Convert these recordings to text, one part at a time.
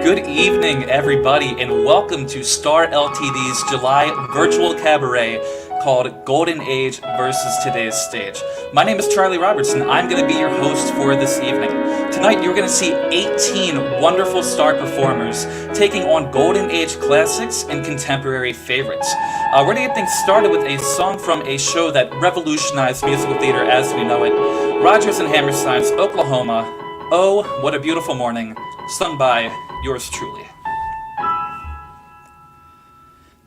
Good evening, everybody, and welcome to Star Ltd's July virtual cabaret called Golden Age versus Today's Stage. My name is Charlie Robertson. I'm going to be your host for this evening. Tonight, you're going to see 18 wonderful star performers taking on Golden Age classics and contemporary favorites. We're going to get things started with a song from a show that revolutionized musical theater as we know it, Rodgers and Hammerstein's Oklahoma, Oh, What a Beautiful Morning, sung by yours truly.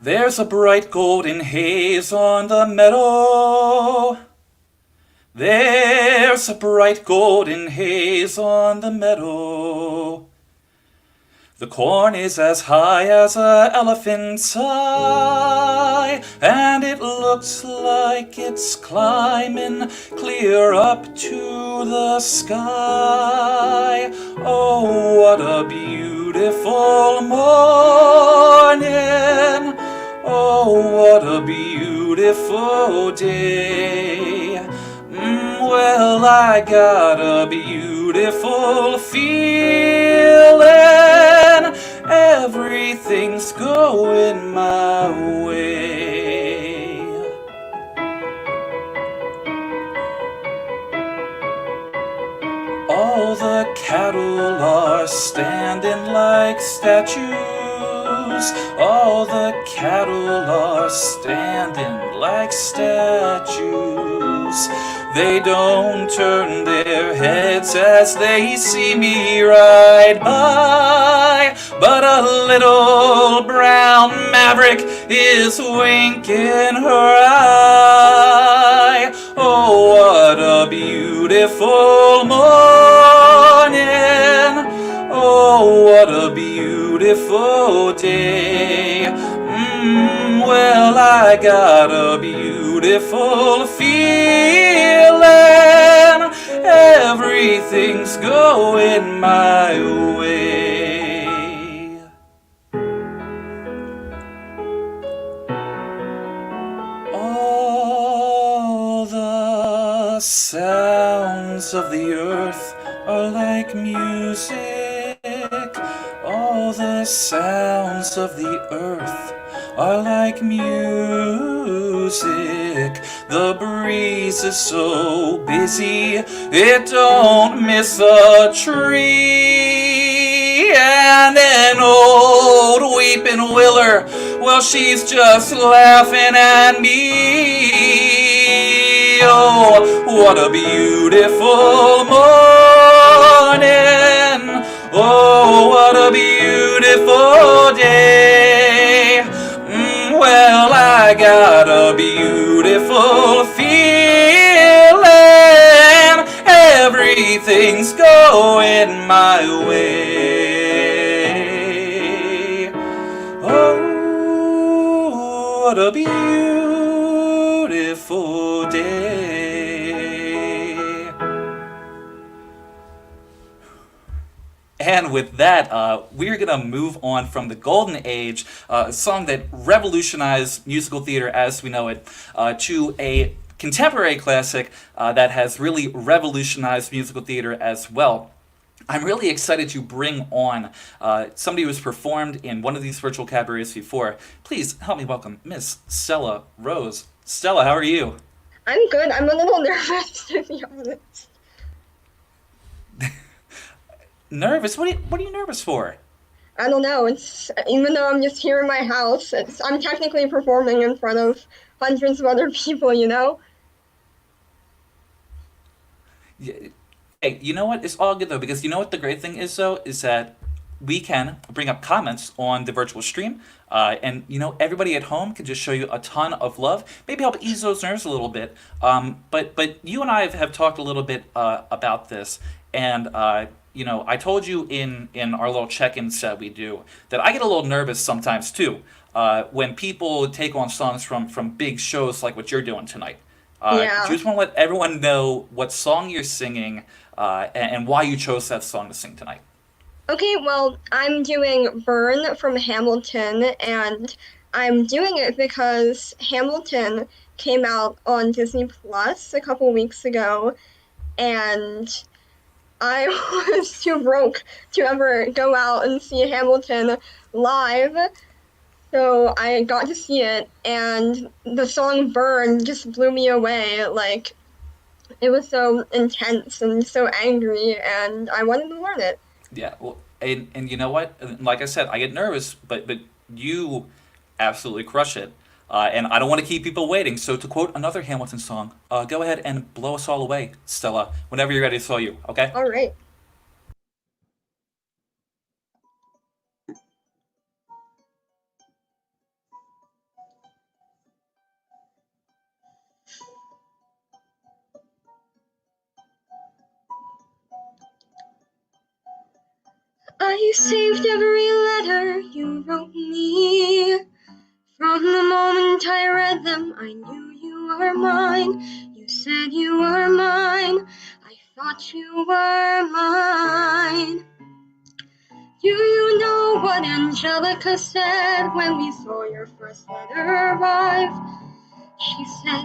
There's a bright golden haze on the meadow. There's a bright golden haze on the meadow. The corn is as high as an elephant's eye, and it looks like it's climbing clear up to the sky. Oh, what a beautiful morning. Oh, what a beautiful day. Well, I got a beautiful feeling. Everything's going my way. All the cattle are standing like statues. All the cattle are standing like statues. They don't turn their heads as they see me ride by, but a little brown maverick is winking her eye. Oh, what a beautiful morning. Oh, what a beautiful day. Well, I got a beautiful feeling. Everything's going my way. All the sounds of the earth are like music. All the sounds of the earth are like music. The breeze is so busy, it don't miss a tree. And an old weeping willer, well, she's just laughing at me. Oh, what a beautiful morning. Oh, what a beautiful day. Well, I got a beautiful feeling. Everything's going my way. Oh, what a beautiful day. And with that, we're going to move on from the Golden Age, a song that revolutionized musical theater as we know it, to a contemporary classic that has really revolutionized musical theater as well. I'm really excited to bring on somebody who's performed in one of these virtual cabarets before. Please help me welcome Miss Stella Rose. Stella, how are you? I'm good. I'm a little nervous, to be honest. Nervous? What are you nervous for? I don't know. It's even though I'm just here in my house, I'm technically performing in front of hundreds of other people, you know? Yeah. Hey, you know what? It's all good though, because you know what the great thing is though, is that we can bring up comments on the virtual stream, and you know everybody at home can just show you a ton of love, maybe help ease those nerves a little bit. But you and I have talked a little bit about this, and you know, I told you in our little check-ins that we do that I get a little nervous sometimes too when people take on songs from big shows like what you're doing tonight. Yeah. Do you just want to let everyone know what song you're singing and why you chose that song to sing tonight? Okay, well, I'm doing Burn from Hamilton, and I'm doing it because Hamilton came out on Disney Plus a couple weeks ago, and I was too broke to ever go out and see Hamilton live, so I got to see it, and the song Burn just blew me away. Like, it was so intense and so angry, and I wanted to learn it. Yeah, well, and you know what? Like I said, I get nervous, but you absolutely crush it. And I don't want to keep people waiting. So to quote another Hamilton song, go ahead and blow us all away, Stella. Whenever you're ready to throw you, okay? All right. I saved every letter you wrote me. From the moment I read them, I knew you were mine. You said you were mine. I thought you were mine. Do you know what Angelica said when we saw your first letter arrive? She said,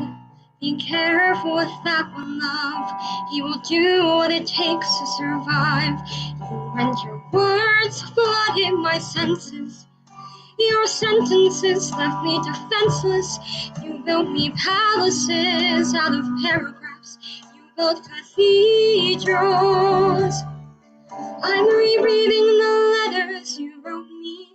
be careful with that one, love. He will do what it takes to survive. You and your words flooded my senses. Your sentences left me defenseless. You built me palaces out of paragraphs. You built cathedrals. I'm rereading the letters you wrote me.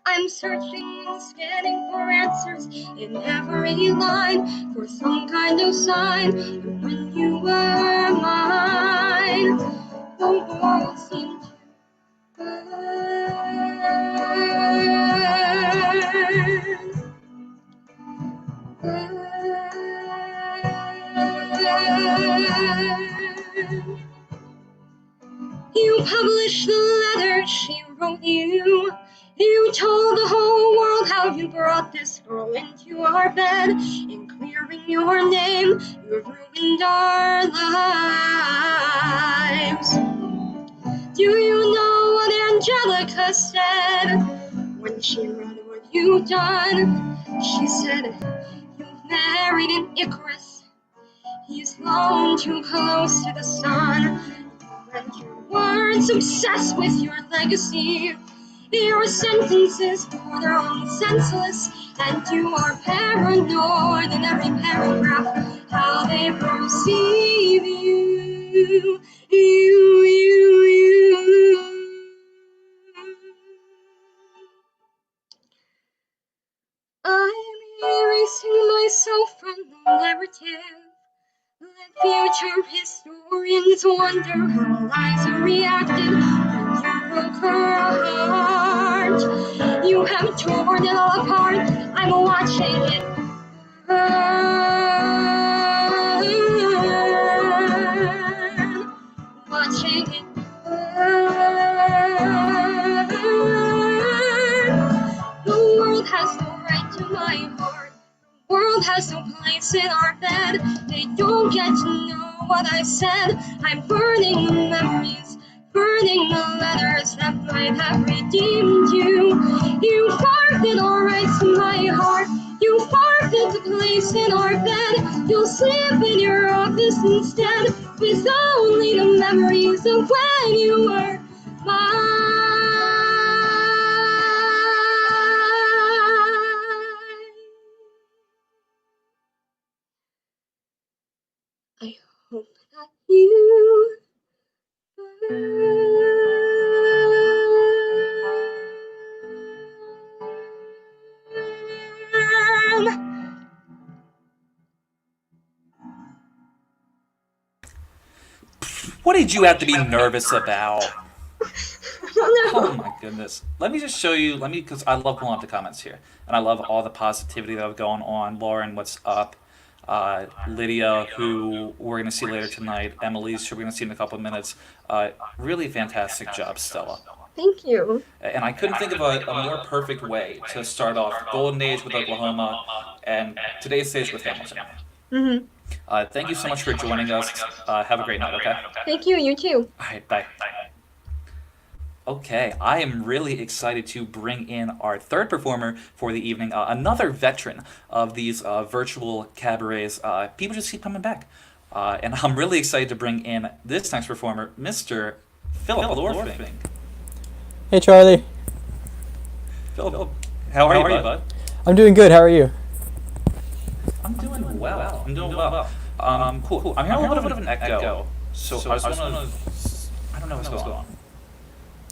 I'm searching and scanning for answers in every line, for some kind of sign. And when you were mine, the world seemed to burn. You published the letter she wrote you. You told the whole world how you brought this girl into our bed. In clearing your name, you ruined our lives. Do you know what Angelica said when she read what you've done? She said, you've married an Icarus. He's flown too close to the sun. And your words obsessed with your legacy. Your sentences border on senseless, and you are paranoid in every paragraph. How they perceive you. I'm erasing myself from the narrative. Let future historians wonder how Eliza reacted when you broke her heart. You have torn it all apart. I'm watching it burn. Watching it burn. The world has no right to my heart. The world has no place in our bed. They don't get to know what I said. I'm burning the memories, burning the letters that might have redeemed you. You forfeit all rights to my heart. You forfeit a place in our bed. You'll sleep in your office instead, with only the memories of when you were mine. I hope that you burn. What did you have to be nervous about? Oh Oh no. my goodness. Let me just show you, because I love pulling up the comments here. And I love all the positivity that have going on. Lauren, what's up? Lydia, who we're going to see later tonight. Emelyse, who we're going to see in a couple of minutes. Really fantastic job, Stella. Thank you. And I couldn't think of a more perfect way to start off the Golden Age with Oklahoma and today's stage with Hamilton. Mm-hmm. Thank you so much for joining us. Have a great night, okay? Thank you, you too. All right, bye. Okay, I am really excited to bring in our third performer for the evening, another veteran of these virtual cabarets. People just keep coming back. And I'm really excited to bring in this next performer, Mr. Philip Lohrfink. Hey, Charlie. Philip, how are you, bud? I'm doing good. How are you? I'm doing well. Cool. I'm hearing a little bit of an echo, so I just want to... I don't know what's going on.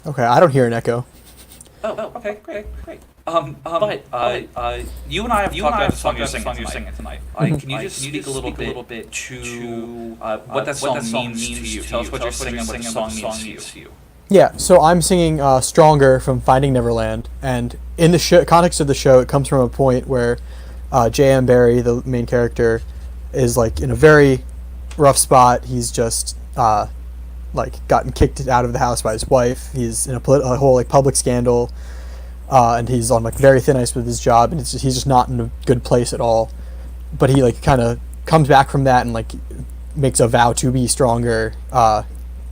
Okay, I don't hear an echo. Oh, okay, great. But you and I have talked about the song you're singing tonight. Can you just speak a little bit to what that song means to you? Tell us what you're singing, what the song means to you. Yeah, so I'm singing Stronger from Finding Neverland, and in the context of the show, it comes from a point where J.M. Barrie, the main character, is like in a very rough spot. He's just gotten kicked out of the house by his wife. He's in a whole public scandal, and he's on very thin ice with his job, and he's just not in a good place at all. But he kind of comes back from that and makes a vow to be stronger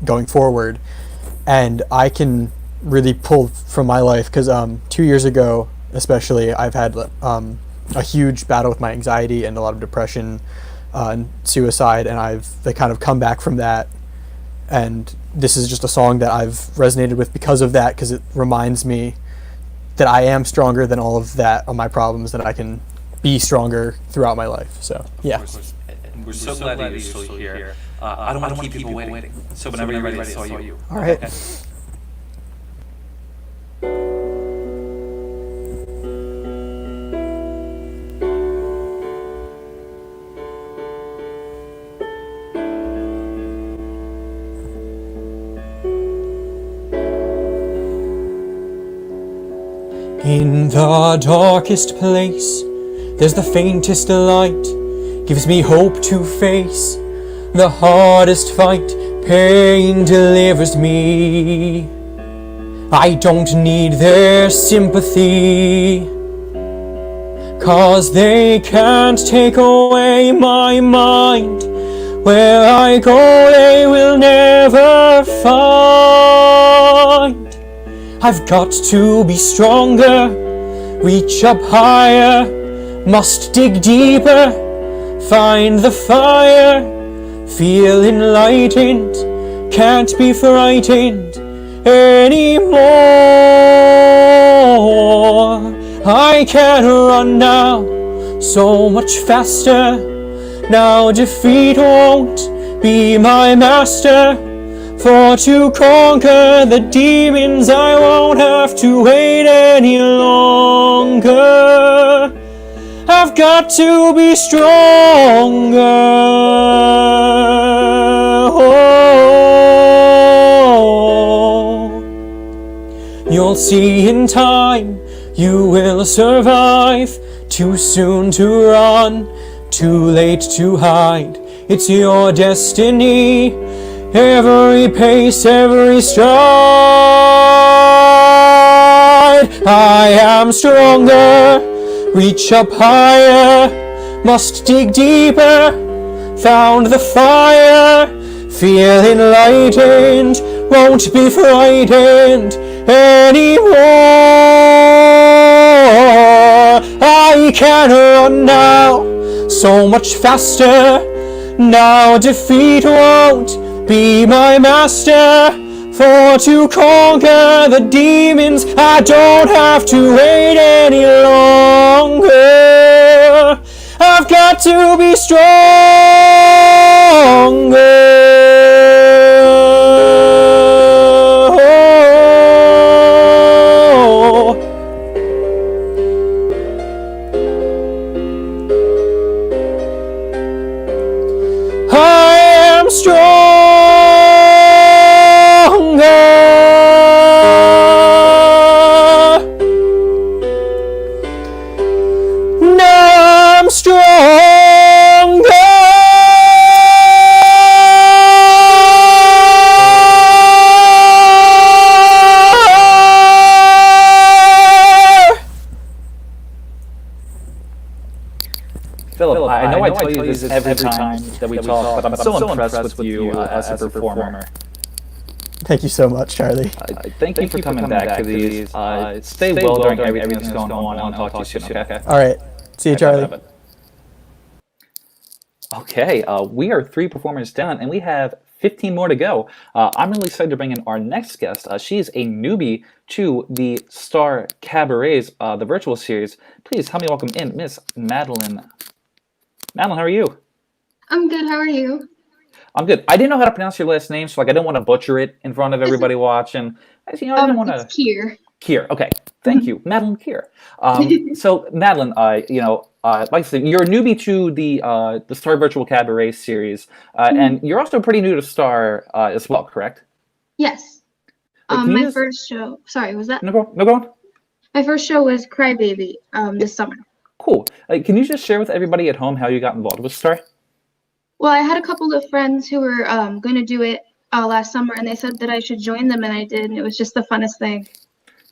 going forward. And I can really pull from my life because 2 years ago, especially, I've had a huge battle with my anxiety and a lot of depression and suicide, and I've kind of come back from that. And this is just a song that I've resonated with because of that, because it reminds me that I am stronger than all of that, of my problems, that I can be stronger throughout my life. So, yeah. We're so glad that you're still here. I don't want to keep people waiting. So whenever you're ready, it's all you. All right. Okay. In the darkest place, there's the faintest light, gives me hope to face the hardest fight. Pain delivers me. I don't need their sympathy, 'cause they can't take away my mind. Where I go, they will never find. I've got to be stronger, reach up higher, must dig deeper, find the fire, feel enlightened, can't be frightened anymore. I can run now, so much faster, now defeat won't be my master. For to conquer the demons, I won't have to wait any longer. I've got to be stronger. Oh. You'll see in time, you will survive. Too soon to run, too late to hide. It's your destiny. Every pace, every stride, I am stronger, reach up higher, must dig deeper, found the fire, feel enlightened, won't be frightened anymore. I can run now, so much faster, now defeat won't be my master. For to conquer the demons, I don't have to wait any longer. I've got to be stronger. I am strong. Philip, I know I tell you this every time that we talk, but I'm so impressed with you as a performer. Thank you so much, Charlie. Thank you for coming back to these. Stay well during everything that's going on, and I'll talk to you soon, okay? All right. See you, Charlie. Okay, we are 3 performers down, and we have 15 more to go. I'm really excited to bring in our next guest. She is a newbie to the Star Cabarets, the virtual series. Please help me welcome in Miss Madelyn. Madelyn, how are you? I'm good. How are you? I'm good. I didn't know how to pronounce your last name, so I didn't want to butcher it in front of everybody watching. I didn't want to. It's Keir. Keir. Okay, thank you, Madelyn Keir. So, Madelyn, like I said, you're a newbie to the Star Virtual Cabaret series, and you're also pretty new to Star as well, correct? Yes. First show. Sorry, was that? No, go on. My first show was Crybaby this summer. Cool. Can you just share with everybody at home how you got involved with Star? Well, I had a couple of friends who were going to do it last summer, and they said that I should join them, and I did, and it was just the funnest thing.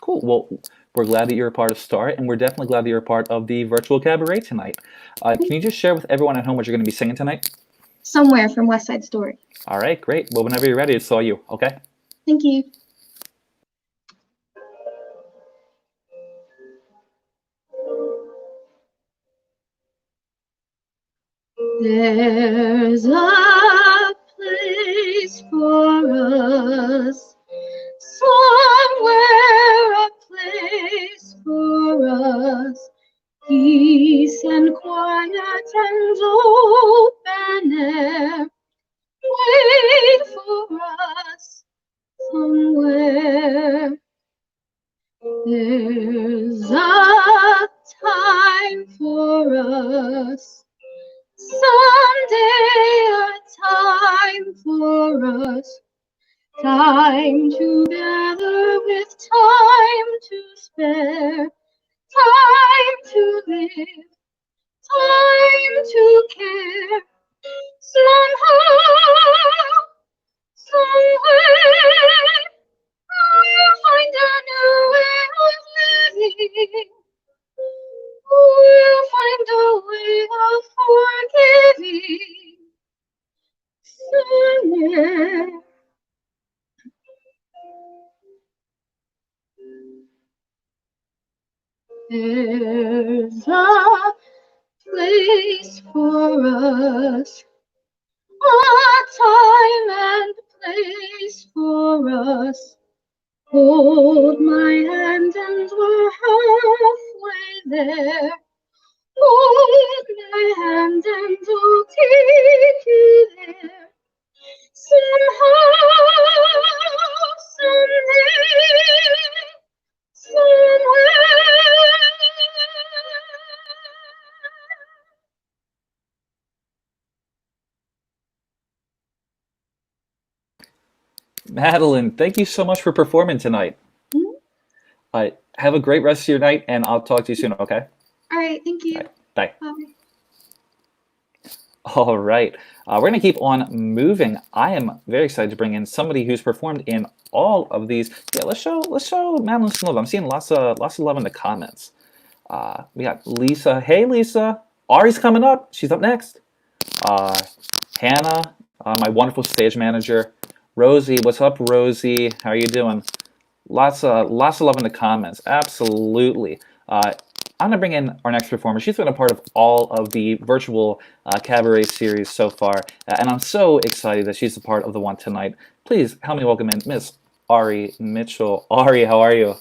Cool. Well, we're glad that you're a part of Star, and we're definitely glad that you're a part of the virtual cabaret tonight. Can you just share with everyone at home what you're going to be singing tonight? Somewhere from West Side Story. All right, great. Well, whenever you're ready, it's all you, okay? Thank you. There's a place for us, somewhere a place for us, peace and quiet and open air, wait for us somewhere. There's a time for us, someday a time for us, time together with time to spare, time to live, time to care. Somehow, somewhere, we'll find a new way of living. We'll find a way of forgiving somewhere. There's a place for us, a time and place for us. Hold my hand and we're halfway there. Hold my hand and I'll take you there. Somehow, someday, somewhere. Madelyn, thank you so much for performing tonight. Have a great rest of your night, and I'll talk to you soon, okay? All right, thank you. All right, bye. Bye. All right, we're going to keep on moving. I am very excited to bring in somebody who's performed in all of these. Yeah, let's show Madelyn some love. I'm seeing lots of love in the comments. We got Lisa. Hey, Lisa. Ari's coming up. She's up next. Hannah, my wonderful stage manager. Rosie, what's up, Rosie? How are you doing? Lots of love in the comments. Absolutely. I'm going to bring in our next performer. She's been a part of all of the virtual cabaret series so far, and I'm so excited that she's a part of the one tonight. Please help me welcome in Miss Ari Mitchell. Ari, how are you?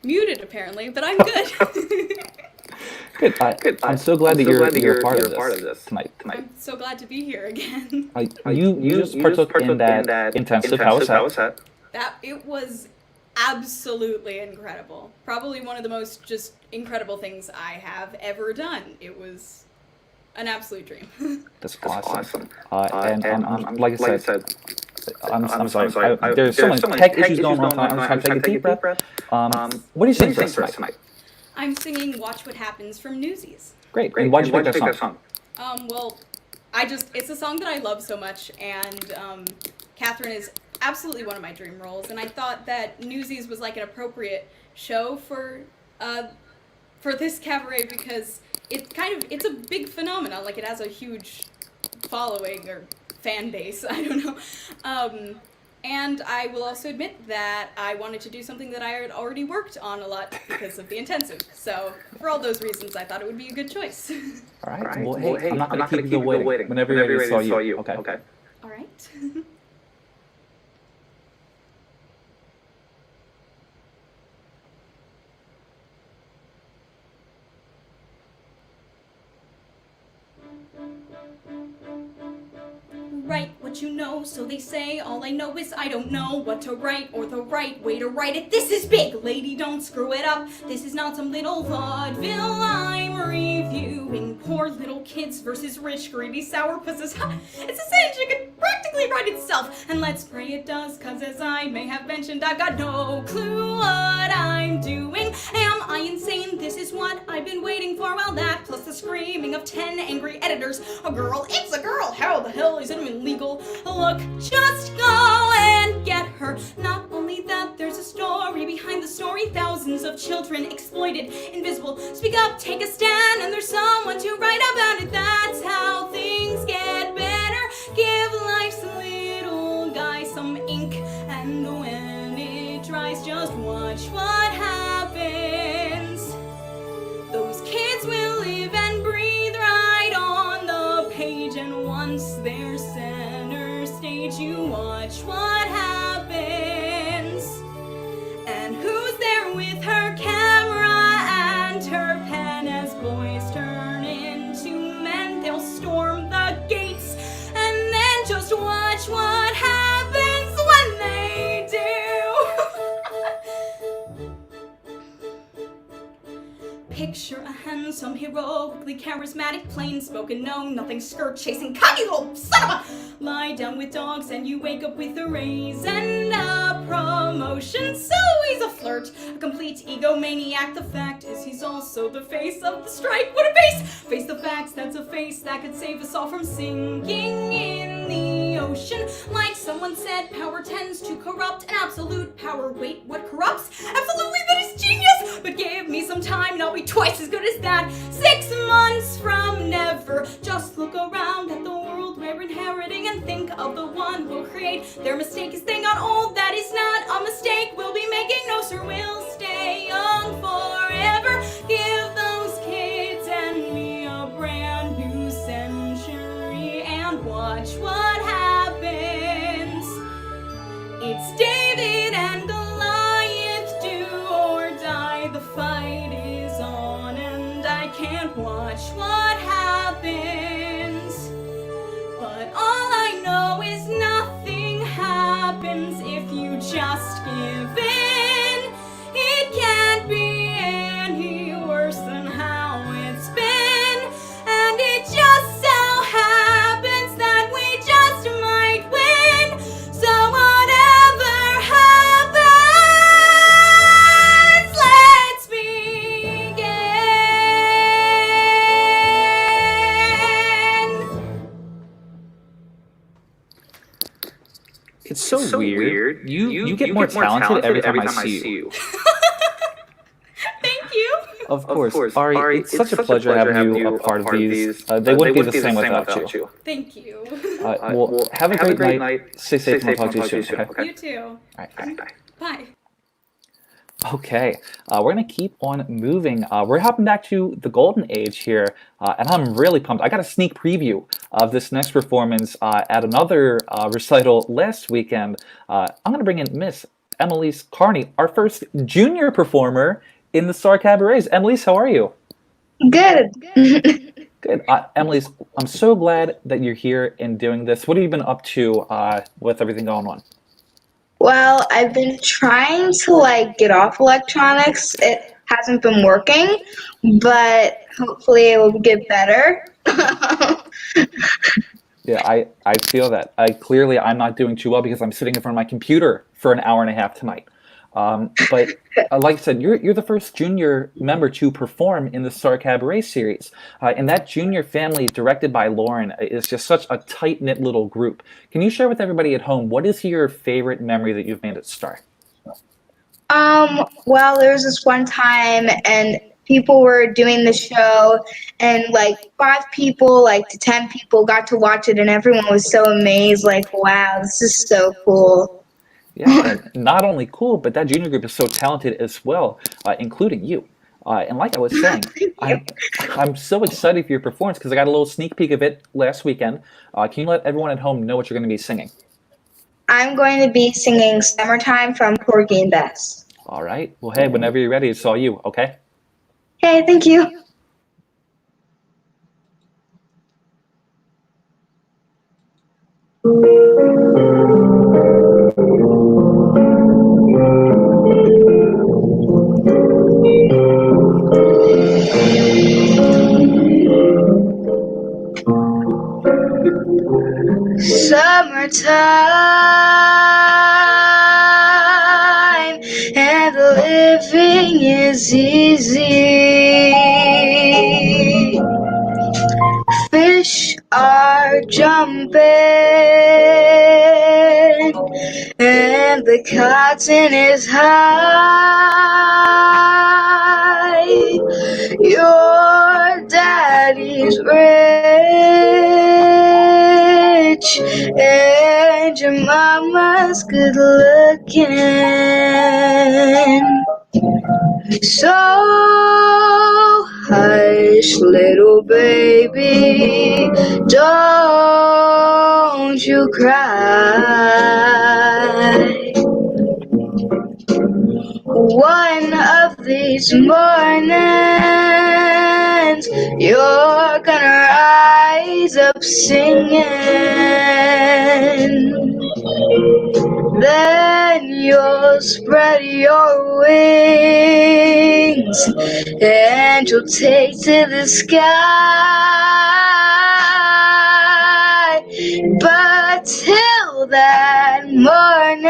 Muted, apparently, but I'm good. Good. I'm so glad that you're a part of this tonight. I'm so glad to be here again. You just partook in that intensive. How was that? It was absolutely incredible. Probably one of the most just incredible things I have ever done. It was an absolute dream. That's awesome. And like I said, I'm sorry. There's so many tech issues going on. I'm just going to take a deep breath. What are you saying for us tonight? I'm singing Watch What Happens from Newsies. Great. And why did you pick that song? Well, it's a song that I love so much, and Catherine is absolutely one of my dream roles, and I thought that Newsies was like an appropriate show for this cabaret because it's a big phenomenon. Like, it has a huge following or fan base, I don't know. And I will also admit that I wanted to do something that I had already worked on a lot because of the intensive. So for all those reasons, I thought it would be a good choice. All right. Well, hey, I'm not going to keep you waiting. Whenever you're ready, saw you. Okay. All right. Write what you know, so they say. All I know is I don't know what to write or the right way to write it. This is big, lady, don't screw it up. This is not some little vaudeville I'm reviewing. Poor little kids versus rich, greedy sourpusses. It's a cinch, it could practically write itself. And let's pray it does, cause as I may have mentioned, I've got no clue what I'm doing. Am I insane? This is what I've been waiting for. Well, that plus the screaming of 10 angry editors. A girl, it's a girl, how the hell is it even legal? Look, just go and get her. Not only that, there's a story behind the story. Thousands of children exploited, invisible. Speak up, take a stand, and there's someone to write about it. That's how things get better. Give life's little guy some ink, and when it dries, just watch what happens. Those kids will live and breathe right on the page, and once they're center stage, you watch what happens. And who's there with her camera and her pen as boys turn into men? They'll storm the gates, and then just watch what happens when they do. Picture a handsome, heroically charismatic, plain-spoken, no, nothing skirt-chasing, cocky little son of a... Lie down with dogs and you wake up with a raise and a promotion. So he's a flirt, a complete egomaniac. The fact is he's also the face of the strike. What a face! Face the facts, that's a face that could save us all from sinking in the ocean. Like someone said, power tends to corrupt, and absolute power, wait, what corrupts? Absolutely, that is genius! But give me some time and I'll be twice as good as that. 6 months from never. Just look around at the world we're inheriting and think of the one who'll create. Their mistake is they got old, that is not a mistake. We'll be making no sir, we'll stay young forever. Give those kids and me a brand new century and watch what happens. It's David and Goliath, do or die. The fight is on and I can't watch what happens. But all I know is nothing happens if you just give in. It can't be any worse than how it's been. And it just so happens that we just might win. So whatever happens, let's begin. It's so weird. You get more talented every time I see you. Thank you. Of course. Ari, it's such a pleasure having you a part of these. They wouldn't be the same without you. Thank you. Well, have a great night. Stay safe, and I'll talk to you soon. Okay? You too. All right. Bye. Okay, we're going to keep on moving. We're hopping back to the golden age here, and I'm really pumped. I got a sneak preview of this next performance at another recital last weekend. I'm going to bring in Miss Emelyse Carney, our first junior performer in the Star Cabarets. Emelyse, how are you? Good. Good. Emelyse, I'm so glad that you're here and doing this. What have you been up to with everything going on? Well, I've been trying to get off electronics. It hasn't been working, but hopefully it will get better. Yeah, I feel that. I'm not doing too well because I'm sitting in front of my computer for an hour and a half tonight. But like I said, you're the first junior member to perform in the Star Cabaret series. And that junior family, directed by Lauren, is just such a tight-knit little group. Can you share with everybody at home, what is your favorite memory that you've made at Star? Well, there was this one time, and people were doing the show, and 5 people, to 10 people got to watch it, and everyone was so amazed, wow, this is so cool. Yeah, and not only cool, but that junior group is so talented as well, including you. And like I was saying, I'm so excited for your performance because I got a little sneak peek of it last weekend. Can you let everyone at home know what you're going to be singing? I'm going to be singing Summertime from Porgy and Bess. All right. Well, hey, whenever you're ready, it's all you, okay? Hey, thank you. Summertime and living is easy. Fish are jumping and the cotton is high. Your daddy's rich and your mama's good looking. So hush, little baby, don't you cry. One of these mornings, you're gonna rise up singing. Then you'll spread your wings and you'll take to the sky. But till that morning,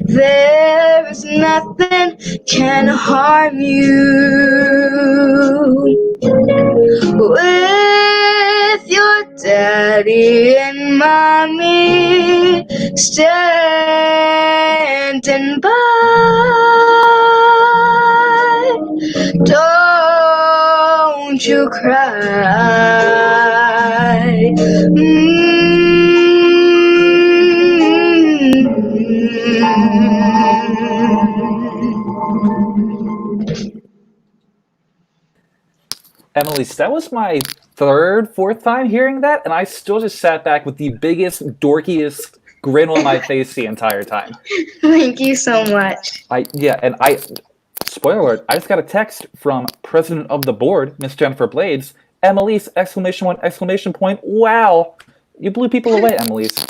there is nothing can harm you. With your daddy and mommy standing by, don't you cry. Emelyse, that was my fourth time hearing that, and I still just sat back with the biggest, dorkiest grin on my face the entire time. Thank you so much. Spoiler alert, I just got a text from President of the Board, Miss Jennifer Blades. Emelyse, exclamation one, exclamation point, wow! You blew people away, Emelyse.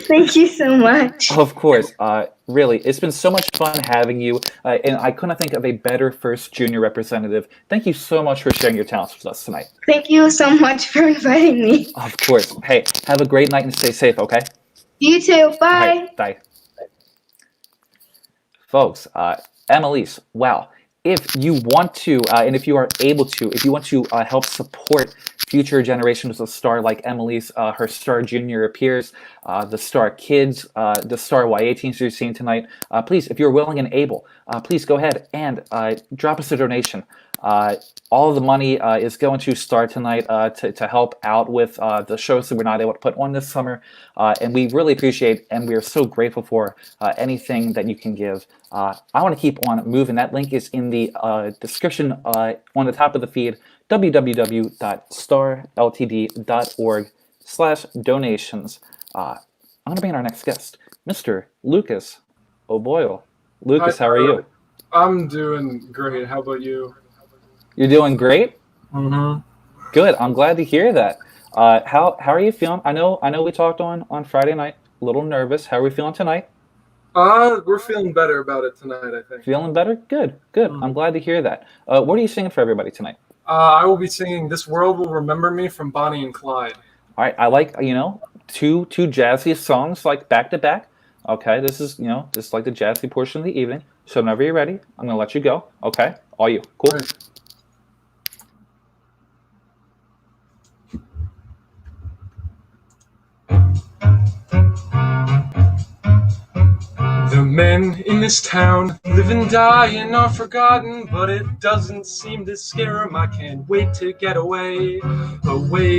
Thank you so much. Of course. Really, it's been so much fun having you, and I couldn't think of a better first junior representative. Thank you so much for sharing your talents with us tonight. Thank you so much for inviting me. Of course. Hey, have a great night and stay safe, okay? You too. Bye. Right, bye. Folks, Emelyse, wow. If you want to, and if you are able to, if you want to help support future generations of star like Emelyse, her Star Junior peers, the Star Kids, the Star YA teens you're seeing tonight, please, if you're willing and able, please go ahead and drop us a donation. All of the money is going to Star tonight to help out with the shows that we're not able to put on this summer. And we really appreciate and we are so grateful for anything that you can give. I want to keep on moving. That link is in the description on the top of the feed, www.starltd.org/donations. I'm going to bring in our next guest, Mr. Lukas O'Boyle. Lukas, how are you? I'm doing great. How about you? You're doing great? Mm-hmm. Good. I'm glad to hear that. How are you feeling? I know we talked on Friday night. A little nervous. How are we feeling tonight? We're feeling better about it tonight, I think. Feeling better? Good. I'm glad to hear that. What are you singing for everybody tonight? I will be singing "This World Will Remember Me" from Bonnie and Clyde. All right. I like, two jazzy songs like back to back. Okay. This is, just like the jazzy portion of the evening. So whenever you're ready, I'm going to let you go. Okay. All you. Cool. Right. The man men in this town live and die and are forgotten, but it doesn't seem to scare them. I can't wait to get away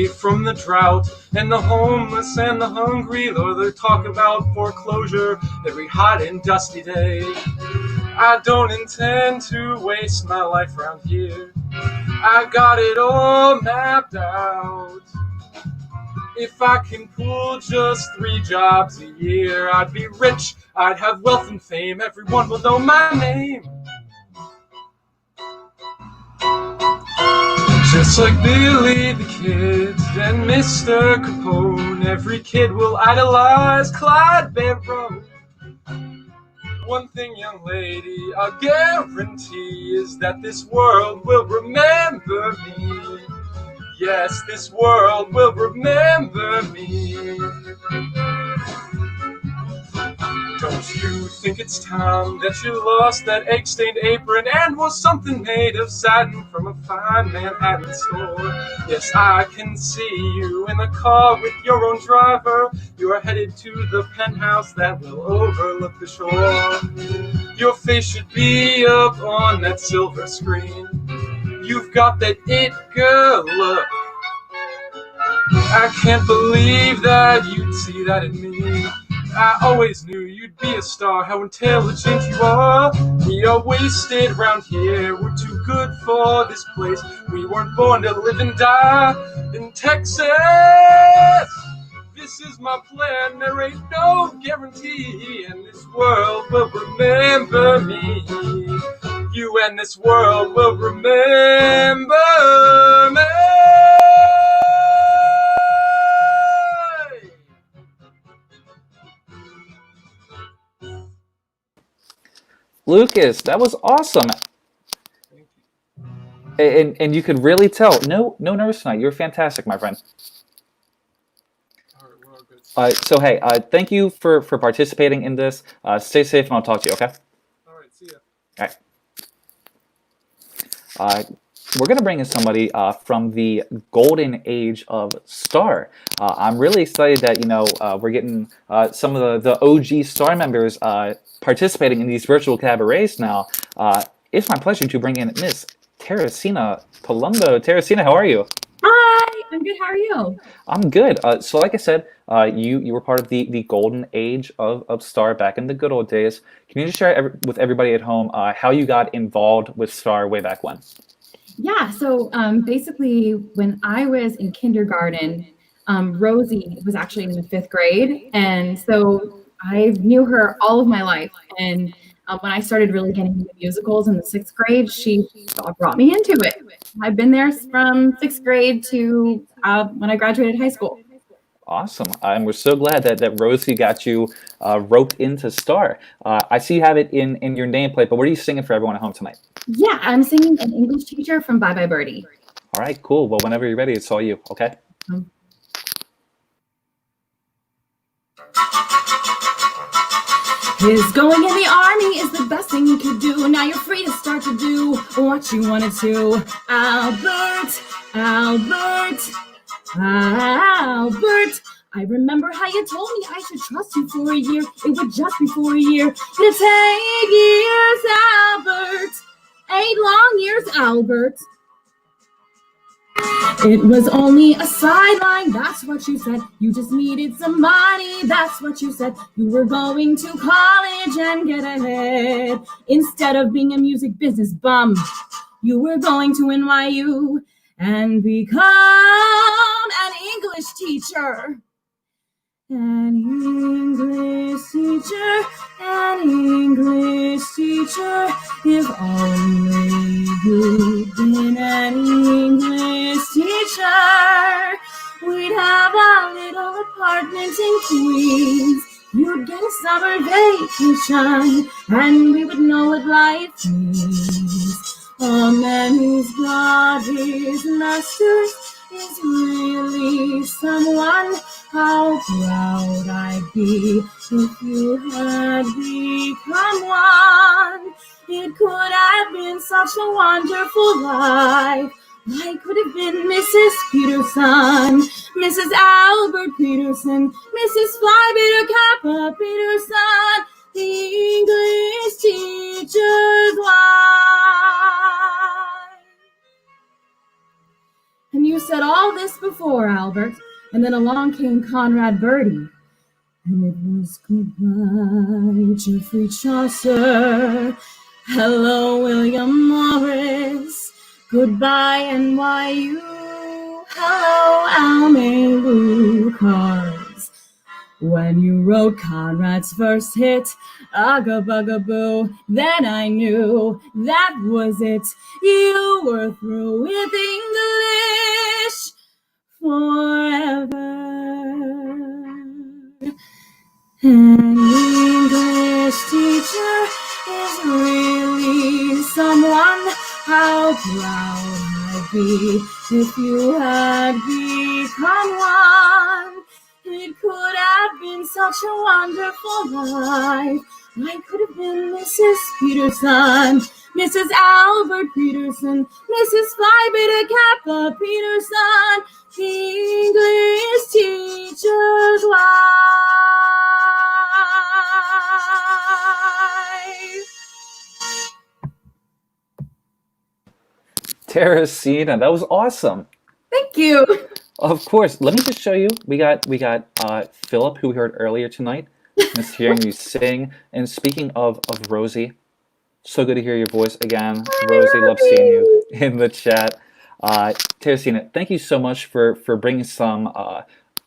from the drought and the homeless and the hungry. Though they talk about foreclosure every hot and dusty day. I don't intend to waste my life around here. I got it all mapped out. If I can pull just 3 jobs a year, I'd be rich, I'd have wealth and fame, everyone will know my name. Just like Billy the Kid and Mr. Capone, every kid will idolize Clyde Barrow. One thing, young lady, I'll guarantee is that this world will remember me. Yes, this world will remember me. Don't you think it's time that you lost that egg-stained apron and wore something made of satin from a fine Manhattan store? Yes, I can see you in the car with your own driver. You are headed to the penthouse that will overlook the shore. Your face should be up on that silver screen. You've got that it girl look. I can't believe that you'd see that in me. I always knew you'd be a star, how intelligent you are. We are wasted round here, we're too good for this place. We weren't born to live and die in Texas. This is my plan, there ain't no guarantee. And this world will remember me. You and this world will remember me. Lukas, that was awesome. And you could really tell. No nerves tonight. You're fantastic, my friend. All right, we're all good. So hey, thank you for participating in this. Stay safe, and I'll talk to you. Okay. All right, see ya. All right. We're gonna bring in somebody from the golden age of Star. I'm really excited that we're getting some of the OG Star members participating in these virtual cabarets now. It's my pleasure to bring in Miss Teresina Palumbo. Teresina, how are you? Hi, I'm good. How are you? I'm good. So like I said, you were part of the golden age of Star back in the good old days. Can you just share with everybody at home how you got involved with Star way back when? Yeah, so basically when I was in kindergarten, Rosie was actually in the 5th grade. And so I knew her all of my life. And when I started really getting into musicals in the 6th grade, she brought me into it. I've been there from 6th grade to when I graduated high school. Awesome. And we're so glad that Rosie got you roped into Star. I see you have it in your nameplate, but what are you singing for everyone at home tonight? Yeah, I'm singing An English Teacher from Bye Bye Birdie. All right, cool. Well, whenever you're ready, it's all you, okay? His going in the army is the best thing you could do. Now you're free to start to do what you wanted to. Albert, Albert, Albert. I remember how you told me I should trust you for a year. It would just be for a year. It'd take years, Albert. 8 long years, Albert. It was only a sideline, that's what you said. You just needed some money, that's what you said. You were going to college and get ahead. Instead of being a music business bum, you were going to NYU and become an English teacher. An English teacher, an English teacher. If only you'd been an English teacher, we'd have a little apartment in Queens. You'd get a summer vacation, and we would know what life means. A man who's got his master's is really someone. How proud I'd be if you had become one. It could have been such a wonderful life. I could have been Mrs. Peterson, Mrs. Albert Peterson, Mrs. Flybeater Kappa Peterson, the English said all this before, Albert. And then along came Conrad Birdie. And it was goodbye, Geoffrey Chaucer. Hello, William Morris. Goodbye, NYU. Hello, Almalu Cars. When you wrote Conrad's first hit, Ugga Bugga Boo, then I knew that was it. You were through with English forever. An English teacher is really someone. How proud I'd be if you had become one. It could have been such a wonderful life. I could have been Mrs. Peterson, Mrs. Albert Peterson, Mrs. Phi Beta Kappa Peterson, English teacher's wife. Teresina, that was awesome. Thank you. Of course. Let me just show you. We got Philip, who we heard earlier tonight. Miss hearing you sing. And speaking of Rosie, so good to hear your voice again. Rosie, love seeing you in the chat. Teresina, thank you so much for bringing some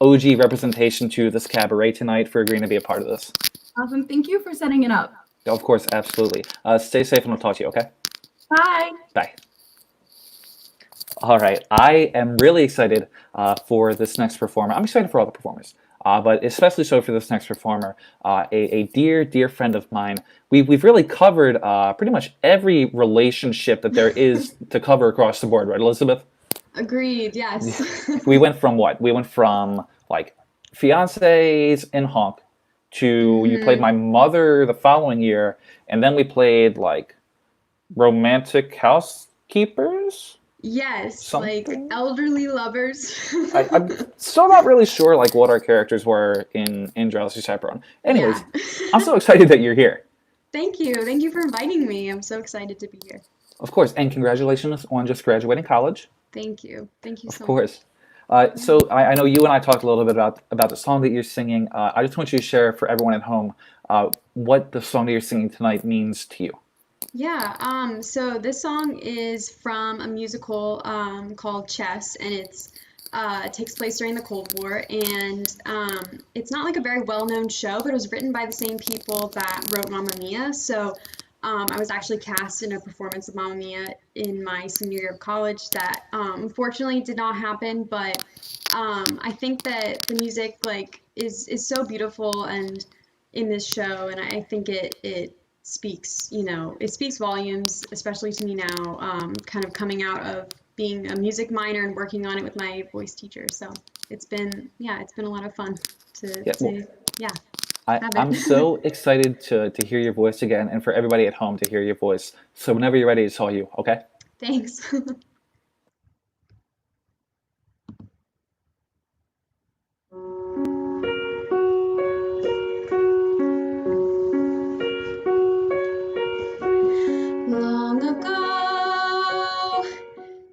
OG representation to this cabaret tonight, for agreeing to be a part of this. Awesome. Thank you for setting it up. Of course, absolutely. Stay safe, and I'll talk to you, okay? Bye. Bye. All right, I am really excited for this next performer. I'm excited for all the performers, but especially so for this next performer, a dear friend of mine. We've really covered pretty much every relationship that there is to cover across the board, right, Elizabeth? Agreed, yes. We went from what? We went from, like, fiancés in Honk to you played my mother the following year, and then we played, like, romantic housekeepers? Yes, Something? like elderly lovers. I'm still not really sure like what our characters were in Drowsy Chaperone. Anyways, Yeah. I'm so excited that you're here. Thank you. Thank you for inviting me. I'm so excited to be here. Of course, and congratulations on just graduating college. Thank you. Thank you so Of course. So I know you and I talked a little bit about the song that you're singing. I just want you to share for everyone at home what the song that you're singing tonight means to you. Yeah, so this song is from a musical called Chess, and it takes place during the Cold War, and it's not like a very well-known show, but it was written by the same people that wrote Mamma Mia, so I was actually cast in a performance of Mamma Mia in my senior year of college that unfortunately did not happen, but I think that the music like is so beautiful and in this show, and I think it speaks, it speaks volumes, especially to me now, kind of coming out of being a music minor and working on it with my voice teacher. So it's been a lot of fun I'm so excited to hear your voice again, and for everybody at home to hear your voice. So whenever you're ready, it's all you, okay? Thanks. Long ago,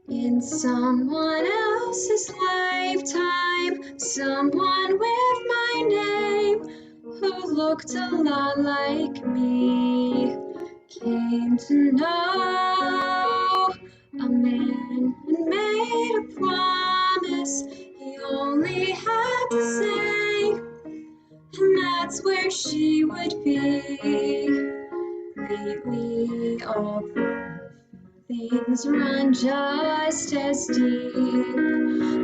in someone else's lifetime, someone with my name who looked a lot like me came to know a man who made a promise he only had to say, and that's where she would be. Lately, all things run just as deep.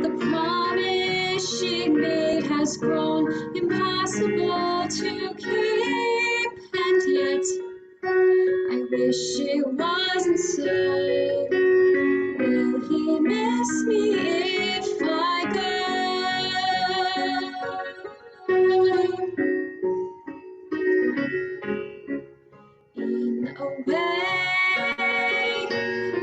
The promise she made has grown impossible to keep, and yet I wish it wasn't so. Will he miss me if I go? In a way,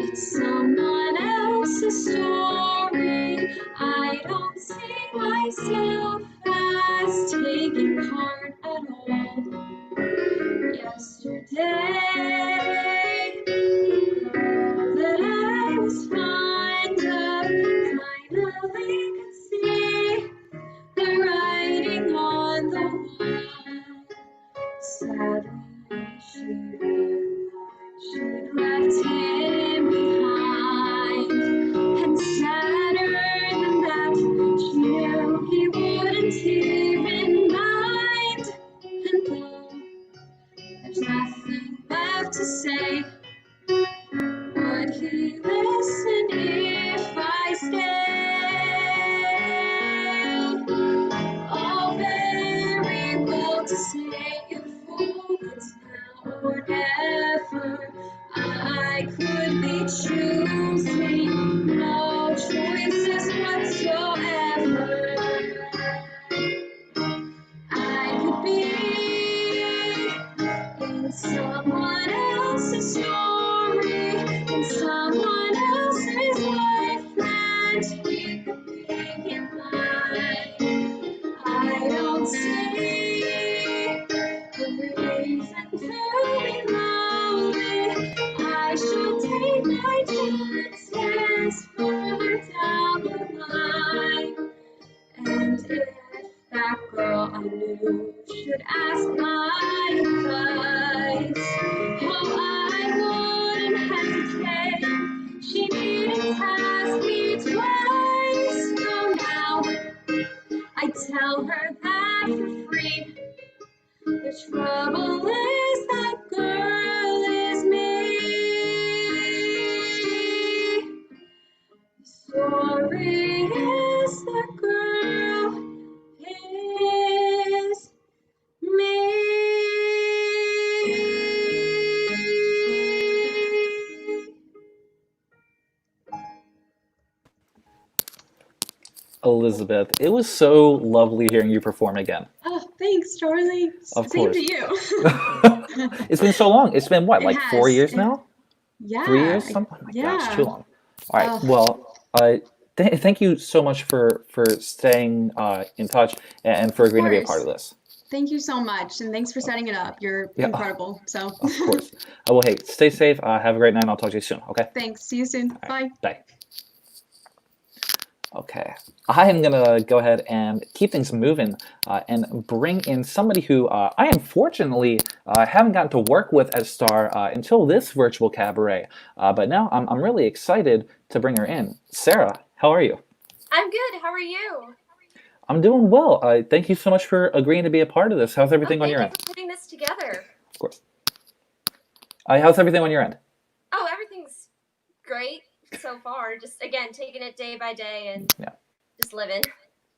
it's someone else's story. I don't see myself as taking part at all. Yesterday, Sadly, she realized she'd left him behind. And sadder than that, she knew he wouldn't even mind. And though there's nothing left to say, would he listen if I stayed? All very well to say if it's now or never. I could be choosing no choices whatsoever. I could be in someone else's story, in someone else's life, and he could be in mine. I don't see the reason to be lonely. I should take my chances further down the line. And if that girl I knew should ask my advice, oh, I wouldn't hesitate. She needn't ask me twice. No, now I tell her that for free. The trouble is that girl is me. The story is that girl is me. Elizabeth, it was so lovely hearing you perform again. Oh, thanks, Charlie. Of Same course. to you. It's been so long. It's been what, It like has. 4 years now? Yeah. 3 years? Something? Oh my gosh, Yeah. too long. All right. Oh. Well, thank you so much for staying in touch and for agreeing to be a part of this. Thank you so much, and thanks for setting it up. You're Yeah. incredible. So. Of course. Well, hey, stay safe. Have a great night, and I'll talk to you soon. Okay. Thanks. See you soon. All right. Bye. Bye. Okay, I am gonna go ahead and keep things moving and bring in somebody who I unfortunately haven't gotten to work with as Star until this virtual cabaret, but now I'm really excited to bring her in. Sarah, how are you? I'm good. How are you? I'm doing well. Thank you so much for agreeing to be a part of this. How's everything on your end? Thank you for putting this together. Of course. How's everything on your end? Oh, everything's great so far. Just again, taking it day by day and just living.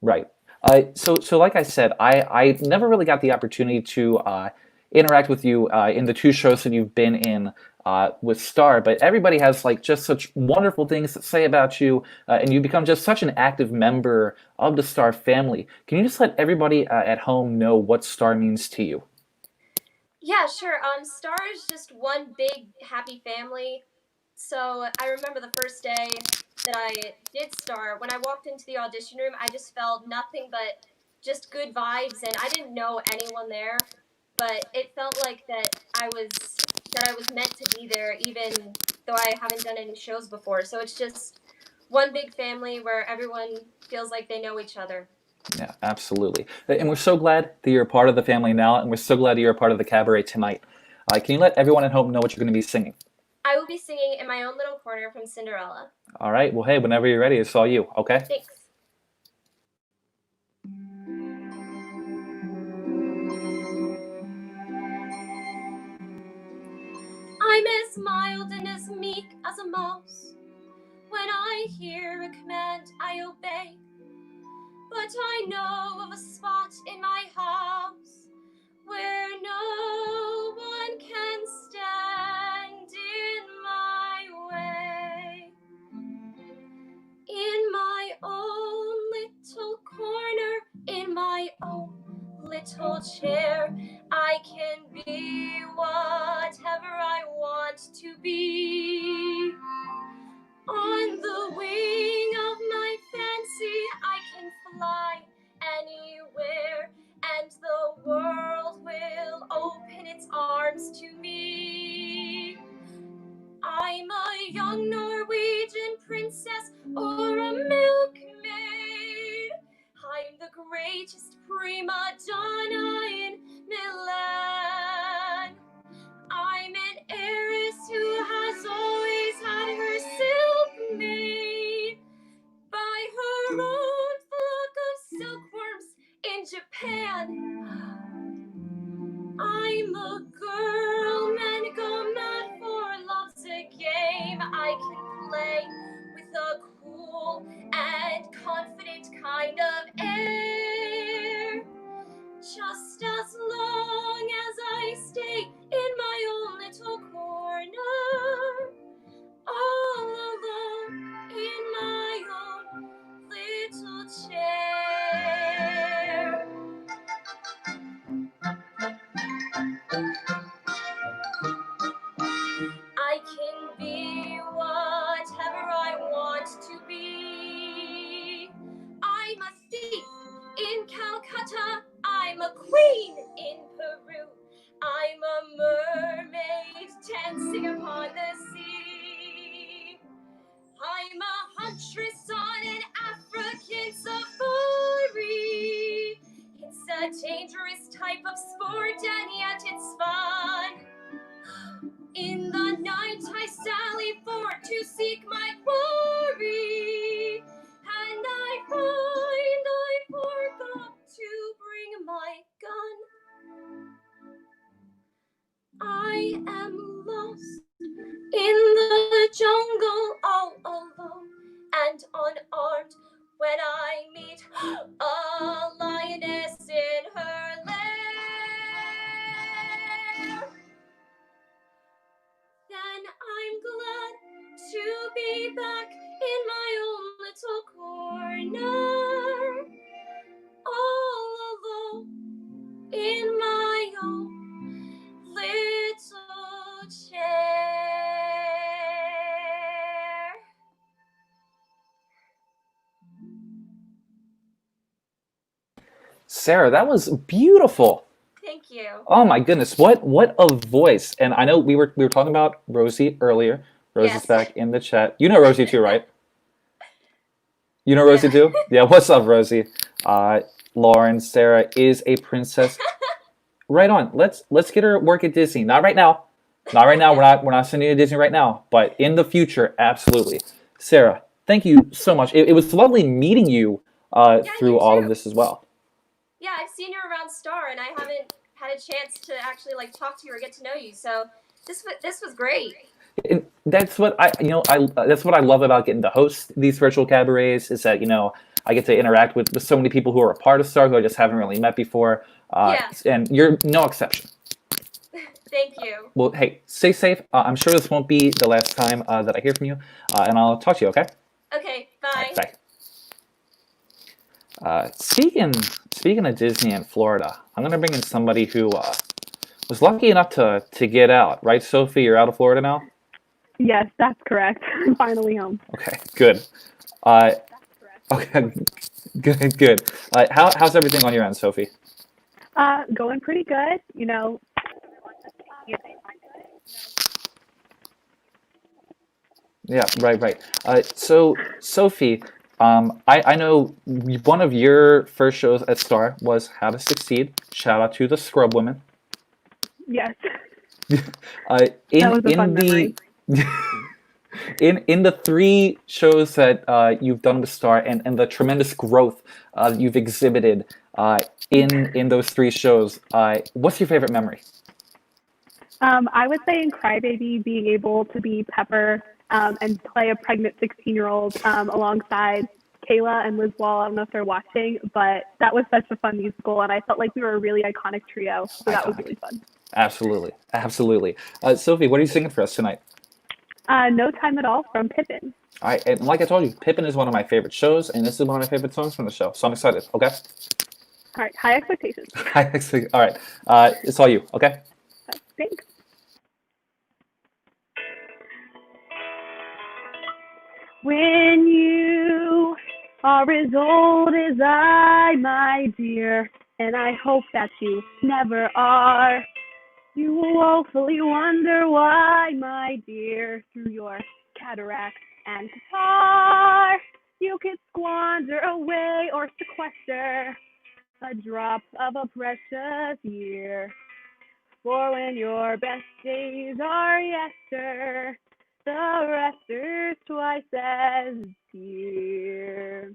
Right. So like I said, I never really got the opportunity to interact with you in the two shows that you've been in with Star, but everybody has like just such wonderful things to say about you, and you become just such an active member of the Star family. Can you just let everybody at home know what Star means to you? Yeah, sure. Star is just one big happy family. So I remember the first day that I did Star. When I walked into the audition room, I just felt nothing but just good vibes, and I didn't know anyone there, but it felt like that I was meant to be there, even though I haven't done any shows before. So it's just one big family where everyone feels like they know each other. Yeah, absolutely. And we're so glad that you're a part of the family now, and we're so glad that you're a part of the cabaret tonight. Can you let everyone at home know what you're going to be singing? I will be singing In My Own Little Corner from Cinderella. All right. Well, hey, whenever you're ready, it's all you, okay? Thanks. I'm as mild and as meek as a mouse. When I hear a command, I obey. But I know of a spot in my house where no one can stand in my way. In my own little corner, in my own little chair, I can be whatever I want to be. On the wing of my fancy, I can fly anywhere, and the world will open its arms to me. I'm a young Norwegian princess or a milkmaid. I'm the greatest prima donna in Milan. a girl, men go mad for love's a game. I can play with a cool and confident kind of air. Just as long as I stay in my own little corner, all alone in my own little chair. I can be whatever I want to be. I'm a thief in Calcutta. I'm a queen in Peru. I'm a mermaid dancing upon the sea. I'm a huntress on an African safari. It's a dangerous type of sport, and yet it's fun. In the night I sally forth to seek my quarry, and I find I forgot to bring my gun. I am lost in the jungle all alone and unarmed when I meet a lioness in her lair. Then I'm glad to be back in my own little corner, all alone in my own little chair. Sarah, that was beautiful. Thank you. Oh my goodness, what a voice! And I know we were talking about Rosie earlier. Rosie's Yes. back in the chat. You know Rosie too, right? You know Rosie too? Yeah. What's up, Rosie? Lauren, Sarah is a princess. Right on. Let's get her work at Disney. Not right now. Not right now. We're not sending you to Disney right now. But in the future, absolutely. Sarah, thank you so much. It was lovely meeting you through you all too. of this as well. Yeah, I've seen you around Star, and I haven't had a chance to actually talk to you or get to know you. So this was great. And that's what that's what I love about getting to host these virtual cabarets is that I get to interact with so many people who are a part of Star who I just haven't really met before. And you're no exception. Thank you. Well, hey, stay safe. I'm sure this won't be the last time that I hear from you, and I'll talk to you. Okay. Okay. Bye. Bye. Speaking of Disney and Florida, I'm gonna bring in somebody who was lucky enough to get out. Right, Sophie? You're out of Florida now. Yes, that's correct. I'm finally home. Okay, good. Okay, good. How's everything on your end, Sophie? Going pretty good. Yeah, right. So, Sophie, I know one of your first shows at Star was How to Succeed. Shout out to the Scrub Women. Yes. That was a fun memory. In the 3 shows that you've done with Star and the tremendous growth you've exhibited in those 3 shows, what's your favorite memory? I would say in Crybaby, being able to be Pepper and play a pregnant 16-year-old alongside Kayla and Liz Wall. I don't know if they're watching, but that was such a fun musical, and I felt like we were a really iconic trio, so that was really fun. Absolutely. Sophie, what are you singing for us tonight? No Time at All from Pippin. All right, and like I told you, Pippin is one of my favorite shows, and this is one of my favorite songs from the show, so I'm excited, okay? All right, high expectations. All right, it's all you, okay? Thanks. When you are as old as I, my dear, and I hope that you never are, you will woefully wonder why, my dear, through your cataract and guitar, you could squander away or sequester a drop of a precious year. For when your best days are yester, the rest are twice as dear.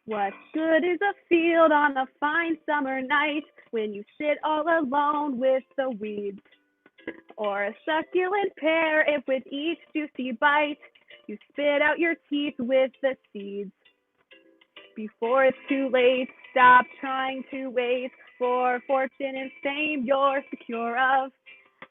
What good is a field on a fine summer night when you sit all alone with the weeds? Or a succulent pear if with each juicy bite you spit out your teeth with the seeds. Before it's too late, stop trying to wait for fortune and fame you're secure of.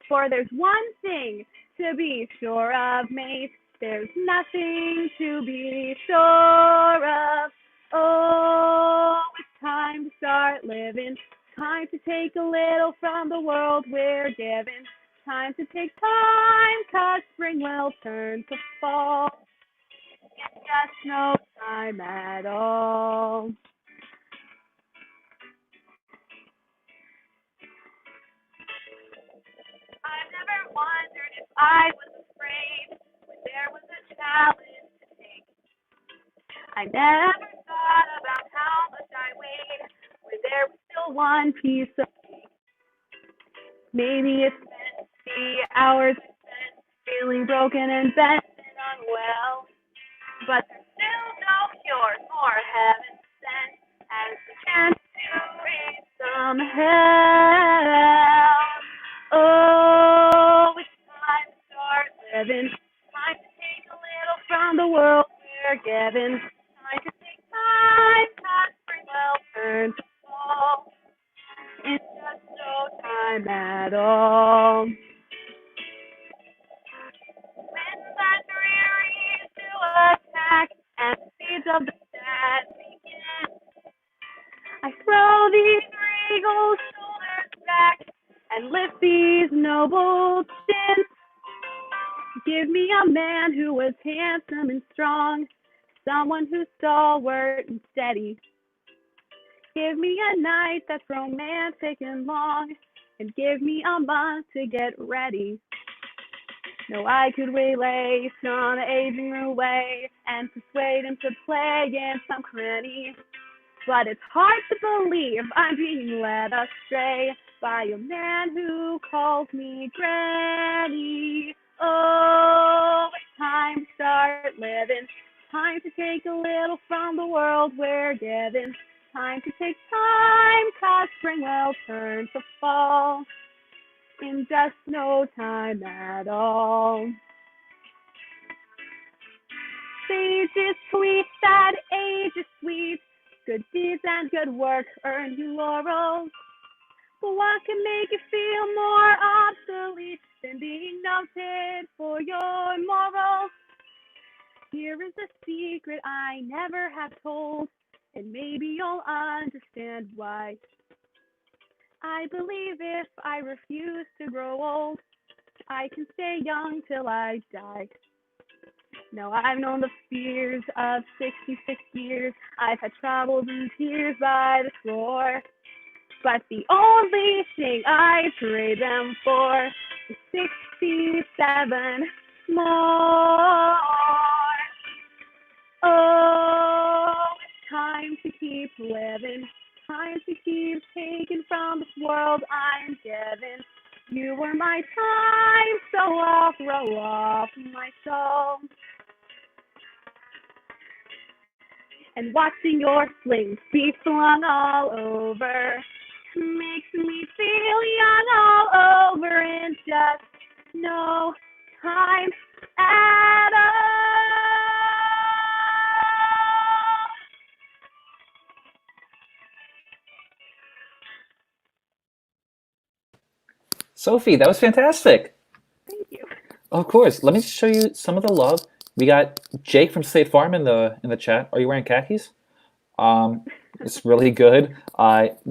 For there's one thing to be sure of, mate. There's nothing to be sure of. Oh, it's time to start living. Time to take a little from the world we're given. Time to take time, 'cause spring will turn to fall. It's just no time at all. I've never wondered if I was afraid when there was a challenge to take. I never thought about how much I weighed when there was still one piece of cake. Maybe it's meant to be hours I spent feeling broken and bent and unwell. But there's still no cure for heaven sent as the chance to raise some hell. Oh, it's time to start living. Time to take a little from the world we're given. Time to take time, 'cause spring will turn to fall. It's just no time at all. Winds are dreary to attack, and the seeds of the sad begin. I throw these regal shoulders back and lift these noble chins. Give me a man who was handsome and strong, someone who's stalwart and steady. Give me a night that's romantic and long, and give me a month to get ready. No, I could waylay some aging roue and persuade him to play in some cranny. But it's hard to believe I'm being led astray by a man who calls me granny. Oh, it's time to start living. Time to take a little from the world we're given. Time to take time, 'cause spring will turn to fall in just no time at all. Age is sweet, that age is sweet. Good deeds and good work earn you laurels. But what can make you feel more obsolete than being noted for your morals? Here is a secret I never have told, and maybe you'll understand why. I believe if I refuse to grow old, I can stay young till I die. Now I've known the fears of 66 years. I've had troubles and tears by the score. But the only thing I trade them for is 67 more. Oh, it's time to keep living. Time to keep taking from this world I'm given. You were my time, so I'll throw off my soul. And watching your slings be flung all over makes me feel young all over in just no time at all. Sophie, that was fantastic. Thank you. Of course. Let me show you some of the love. We got Jake from State Farm in the chat. Are you wearing khakis? It's really good.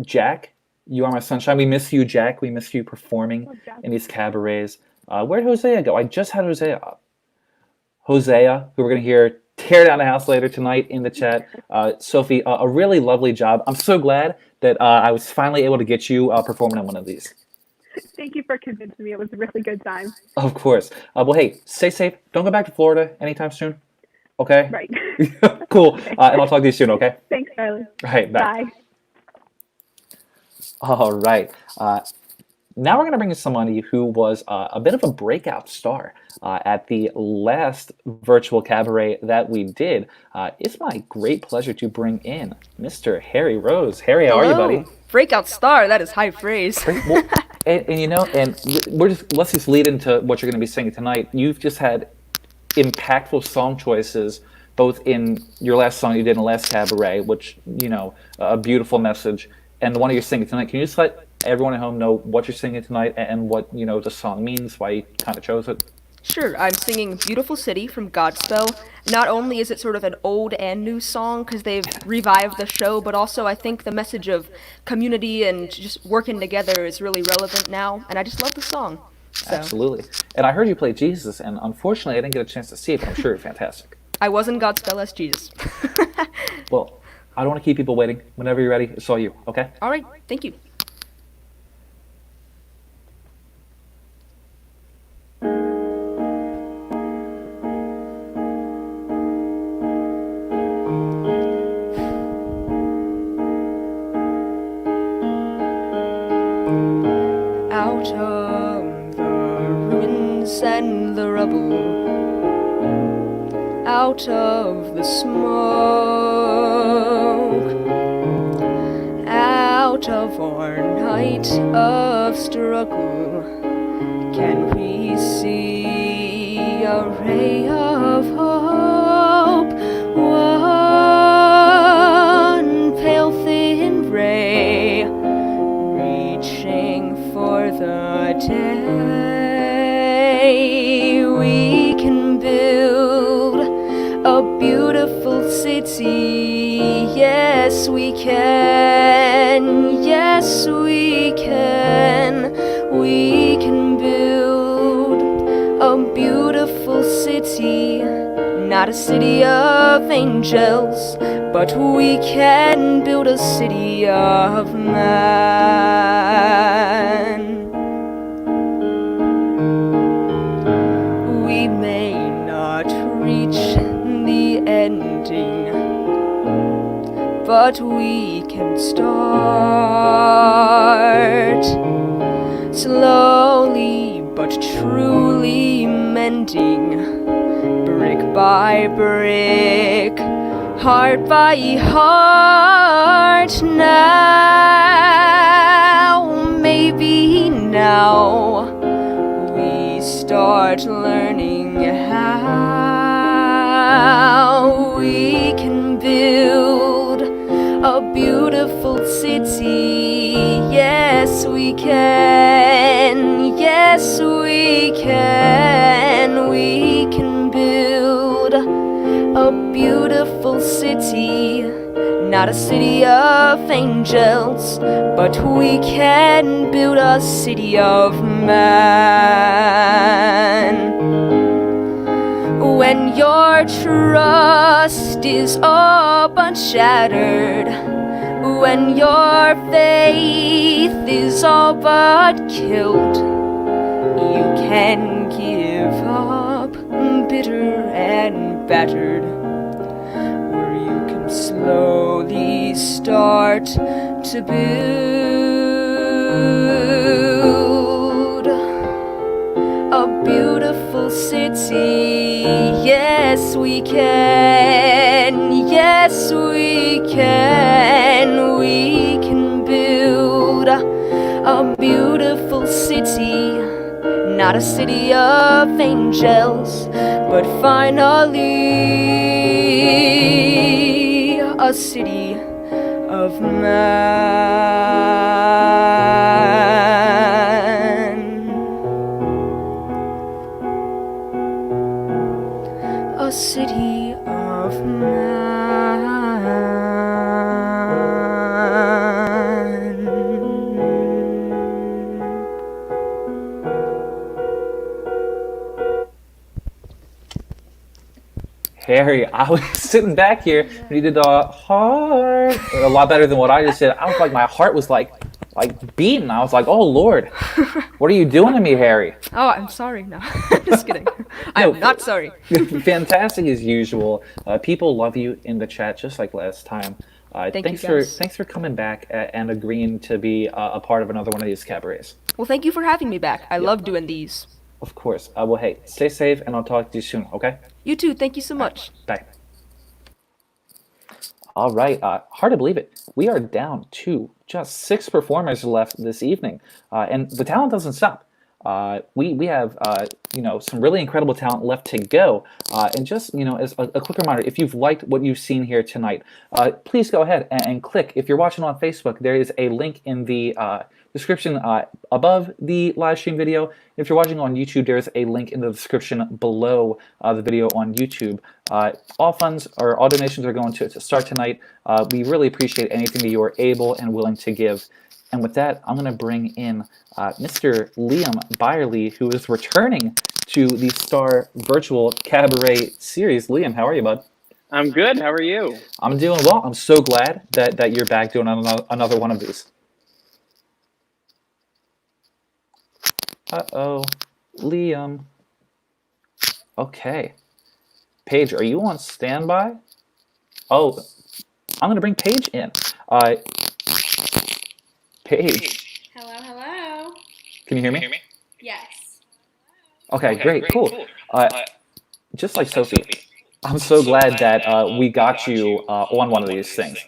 Jack, you are my sunshine. We miss you, Jack. We miss you performing in these cabarets. Where'd Hosea go? I just had Hosea up. Hosea, who we're going to hear tear down the house later tonight in the chat. Sophie, a really lovely job. I'm so glad that I was finally able to get you performing on one of these. Thank you for convincing me. It was a really good time. Of course. Well, hey, stay safe. Don't go back to Florida anytime soon. Okay? Right. Cool. Okay. And I'll talk to you soon, okay? Thanks, Charlie. All right, bye. Bye. All right. Now we're going to bring in somebody who was a bit of a breakout star at the last virtual cabaret that we did. It's my great pleasure to bring in Mr. Harry Rose. Harry, how are you, buddy? Breakout star, that is high praise. Well, and you know, and let's just lead into what you're going to be singing tonight. You've just had impactful song choices, both in your last song you did in the last cabaret, which, you know, a beautiful message, and the one you're singing tonight. Can you just let everyone at home know what you're singing tonight and what, you know, the song means, why you kind of chose it? Sure, I'm singing Beautiful City from Godspell. Not only is it sort of an old and new song because they've revived the show, but also I think the message of community and just working together is really relevant now, and I just love the song. So. Absolutely. And I heard you play Jesus, and unfortunately I didn't get a chance to see it, but I'm sure you're fantastic. I was in Godspell as Jesus. Well, I don't want to keep people waiting. Whenever you're ready, it's all you, okay? All right, thank you. Out of the ruins and the rubble, out of the smoke, out of our night of struggle, can we see a ray of hope? One pale thin ray reaching for the day. We can build a beautiful city. Yes, we can. Yes, we can. We can build a beautiful city. Not a city of angels, but we can build a city of man. We may not reach the ending, but we can start slowly but truly mending, brick by brick, heart by heart. Now, maybe now, we start learning how we can build a beautiful city. Yes, we can. Yes, we can. We can build a beautiful city. Not a city of angels, but we can build a city of man. When your trust is all but shattered, when your faith is all but killed, you can give up bitter and battered, or you can slowly start to build a beautiful city. Yes, we can. Yes, we can. We can build a beautiful city. Not a city of angels, but finally a city of man. A city of man. Harry, I was sitting back here and you did the heart a lot better than what I just did. I was like, my heart was like beating. I was like, oh Lord, what are you doing to me, Harry? Oh, I'm sorry. No, just kidding. I'm not sorry. Fantastic as usual. People love you in the chat just like last time. Thanks for coming back and agreeing to be a part of another one of these cabarets. Well, thank you for having me back. I love doing these. Of course. Well, hey, stay safe, and I'll talk to you soon, okay? You too. Thank you so much. Bye. All right. Hard to believe it. We are down to just 6 performers left this evening, and the talent doesn't stop. We have some really incredible talent left to go. And just as a quick reminder, if you've liked what you've seen here tonight, please go ahead and click. If you're watching on Facebook, there is a link in the description above the live stream video. If you're watching on YouTube, there's a link in the description below the video on YouTube. All funds or all donations are going to start tonight. We really appreciate anything that you are able and willing to give. And with that, I'm going to bring in Mr. Liam Bierley, who is returning to the Star Virtual Cabaret series. Liam, how are you, bud? I'm good. How are you? I'm doing well. I'm so glad that you're back doing another one of these. Uh-oh. Liam. Okay. Paige, are you on standby? Oh, I'm going to bring Paige in. Paige. Hello. Can you hear me? Yes. Okay, great, cool. Just like Sophie, I'm so glad that we got you on one of these things.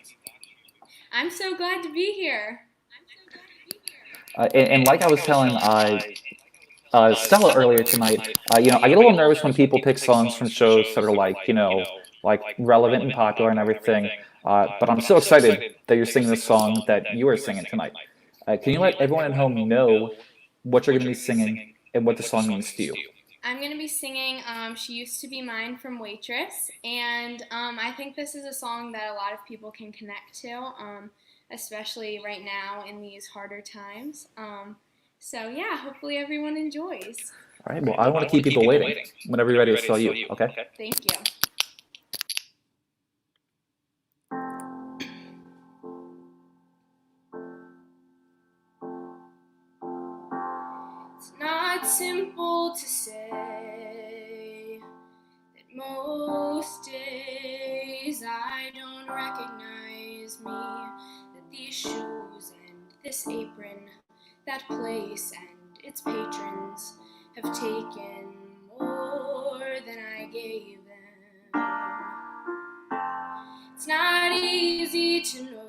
I'm so glad to be here. And like I was telling Stella earlier tonight, I get a little nervous when people pick songs from shows that are like relevant and popular and everything. But I'm so excited that you're singing this song that you are singing tonight. Can you let everyone at home know what you're going to be singing and what the song means to you? I'm going to be singing She Used to Be Mine from Waitress, and I think this is a song that a lot of people can connect to, especially right now in these harder times. So yeah, hopefully everyone enjoys. All right, well, I don't want to keep people waiting. Whenever you're ready, it's all you, okay? Thank you. It's not simple to say that most days I don't recognize me, that these shoes and this apron, that place and its patrons have taken more than I gave them. It's not easy to know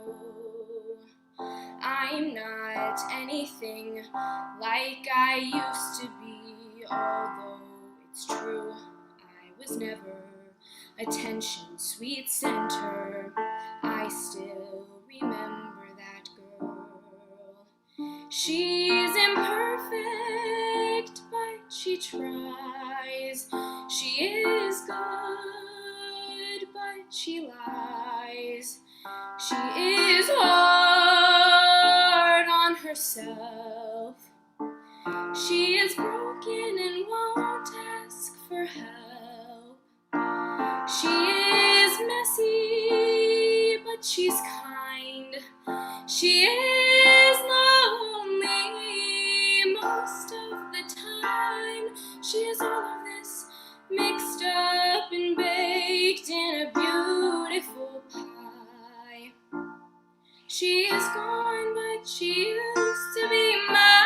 I'm not anything like I used to be, although it's true I was never attention sweet center. I still remember that girl. She's imperfect, but she tries. She is good, but she lies. She is hard on herself. She is broken and won't ask for help. She is messy, but she's kind. She is lonely most of the time. She is all of this mixed up and baked in a beautiful pie. She is gone, but she used to be mine.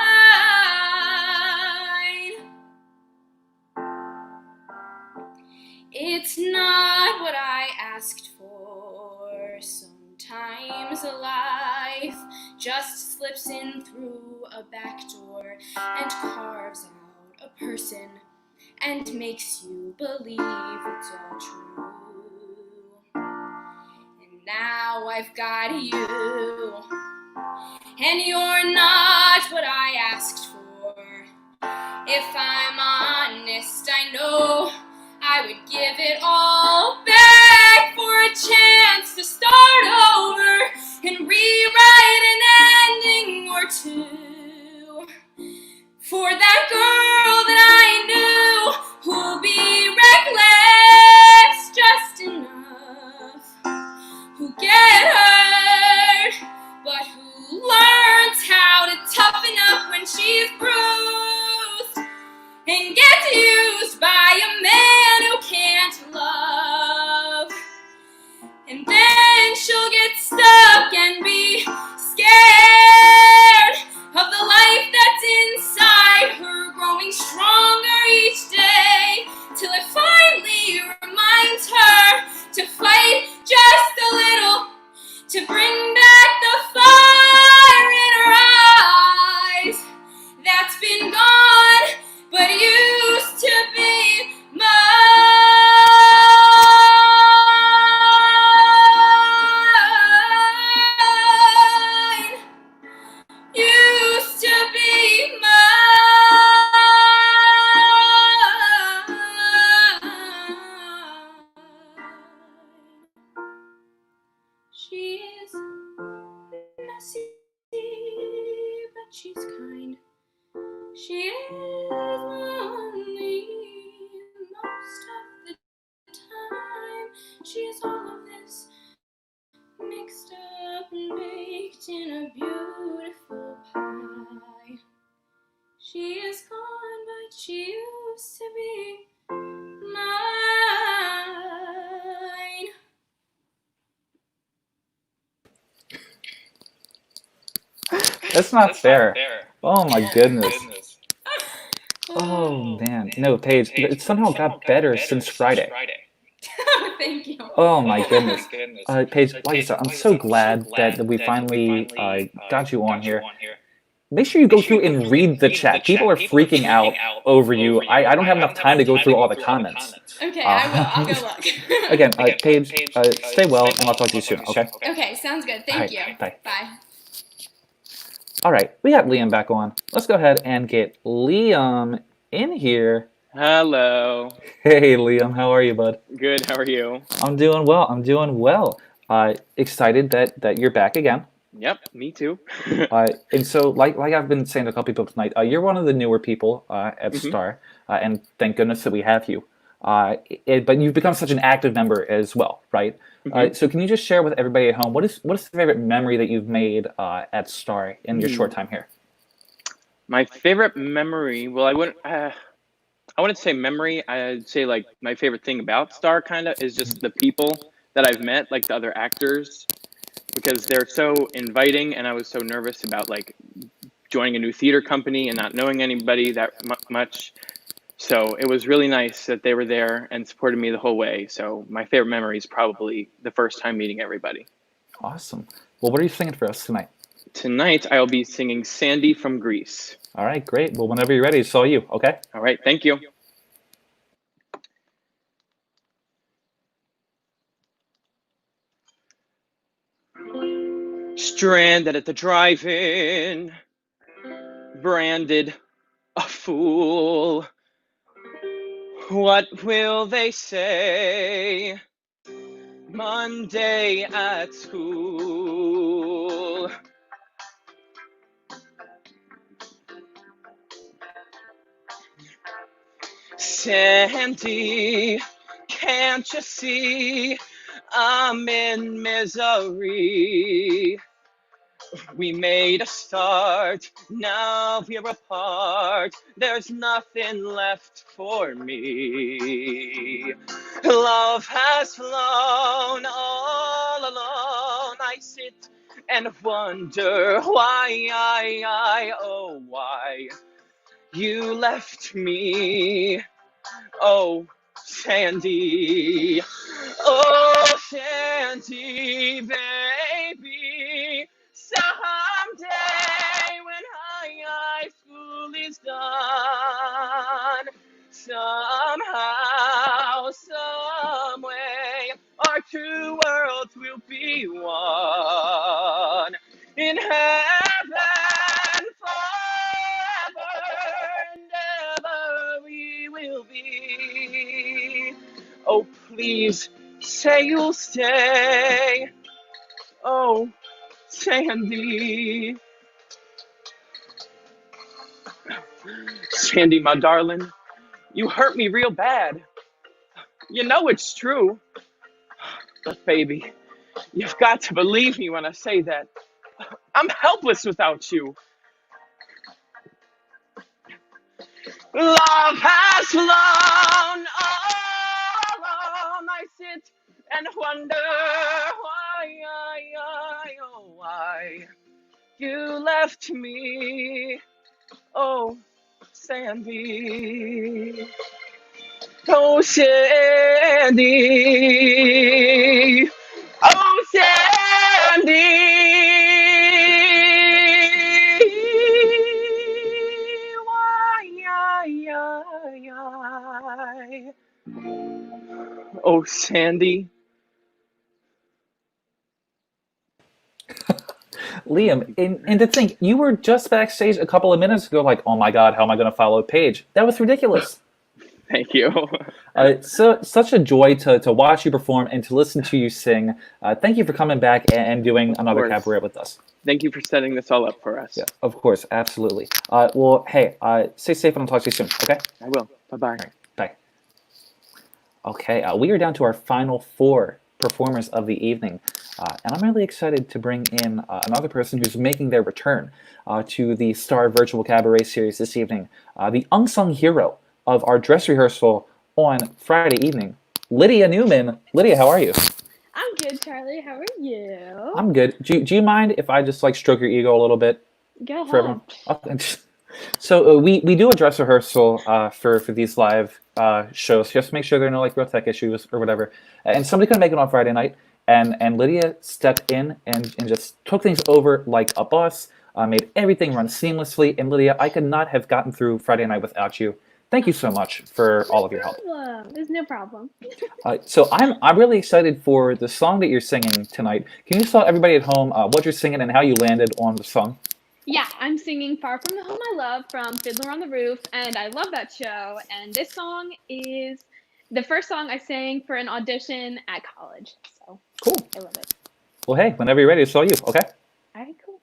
It's not what I asked for. Sometimes a life just slips in through a back door and carves out a person and makes you believe it's all true. And now I've got you, and you're not what I asked for. If I'm honest, I know I would give it all back for a chance to start over and rewrite an ending or two. For that girl that I knew who'll be reckless just enough, who get hurt, but who learns how to toughen up when she's bruised and gets used by a man who can't love. she's kind. She is lonely most of the time. She is all of this mixed up and baked in a beautiful pie. She is gone, but she used to be mine. That's not fair. Oh my goodness. Oh man. No, Paige, it somehow got better since Friday. Thank you. Oh my goodness. Paige, like I said, I'm so glad that we finally got you on here. Make sure you go through and read the chat. People are freaking out over you. I don't have enough time to go through all the comments. Okay, I will. I'll go look. Again, Paige, stay well, and I'll talk to you soon, okay? Okay, sounds good. Thank you. Bye. Bye. All right, we got Liam back on. Let's go ahead and get Liam in here. Hello. Hey, Liam, how are you, bud? Good, how are you? I'm doing well. Excited that you're back again. Yep, me too. And so, like I've been saying to a couple people tonight, you're one of the newer people at Star, and thank goodness that we have you. But you've become such an active member as well, right? So can you just share with everybody at home what is the favorite memory that you've made at Star in your short time here? My favorite memory, well, I wouldn't say memory. I'd say like my favorite thing about Star kind of is just the people that I've met, like the other actors, because they're so inviting, and I was so nervous about like joining a new theater company and not knowing anybody that much. So it was really nice that they were there and supported me the whole way. So my favorite memory is probably the first time meeting everybody. Awesome. Well, what are you singing for us tonight? Tonight, I'll be singing Sandy from Greece. All right, great. Well, whenever you're ready, it's all you, okay? All right, thank you. Stranded at the drive-in, branded a fool. What will they say Monday at school? Sandy, can't you see I'm in misery? We made a start, now we're apart. There's nothing left for me. Love has flown all alone. I sit and wonder why, oh why you left me. Oh, Sandy. Oh, Sandy, baby. Someday when high school is done, somehow, someway, our two worlds will be one. In heaven forever and ever we will be. Oh, please say you'll stay. Oh, Sandy. Sandy, my darling, you hurt me real bad. You know it's true. But baby, you've got to believe me when I say that. I'm helpless without you. Love has flown all alone. I sit and wonder why, oh why you left me. Oh, Sandy. Oh, Sandy. Oh, Sandy. Why? Oh, Sandy. Liam, and to think, you were just backstage a couple of minutes ago like, oh my God, how am I going to follow Paige? That was ridiculous. Thank you. So such a joy to watch you perform and to listen to you sing. Thank you for coming back and doing another course. cabaret with us. Thank you for setting this all up for us. Yeah, of course, absolutely. Well, hey, stay safe and I'll talk to you soon, okay? I will. Bye-bye. All right, bye. Okay, we are down to our final 4 performers of the evening. And I'm really excited to bring in another person who's making their return to the Star Virtual Cabaret series this evening. The unsung hero of our dress rehearsal on Friday evening, Lydia Newman. Lydia, how are you? I'm good, Charlie. How are you? I'm good. Do you mind if I just like stroke your ego a little bit? Go For ahead. everyone? Okay. So we do a dress rehearsal for these live shows just to make sure there are no like real tech issues or whatever. And somebody couldn't make it on Friday night, and Lydia stepped in and just took things over like a boss, made everything run seamlessly. And Lydia, I could not have gotten through Friday night without you. Thank you so much for all of your help. There's no problem. So I'm really excited for the song that you're singing tonight. Can you just tell everybody at home what you're singing and how you landed on the song? Yeah, I'm singing Far From the Home I Love from Fiddler on the Roof, and I love that show. And this song is the first song I sang for an audition at college. So cool. I love it. Well, hey, whenever you're ready, it's all you, okay? All right, cool.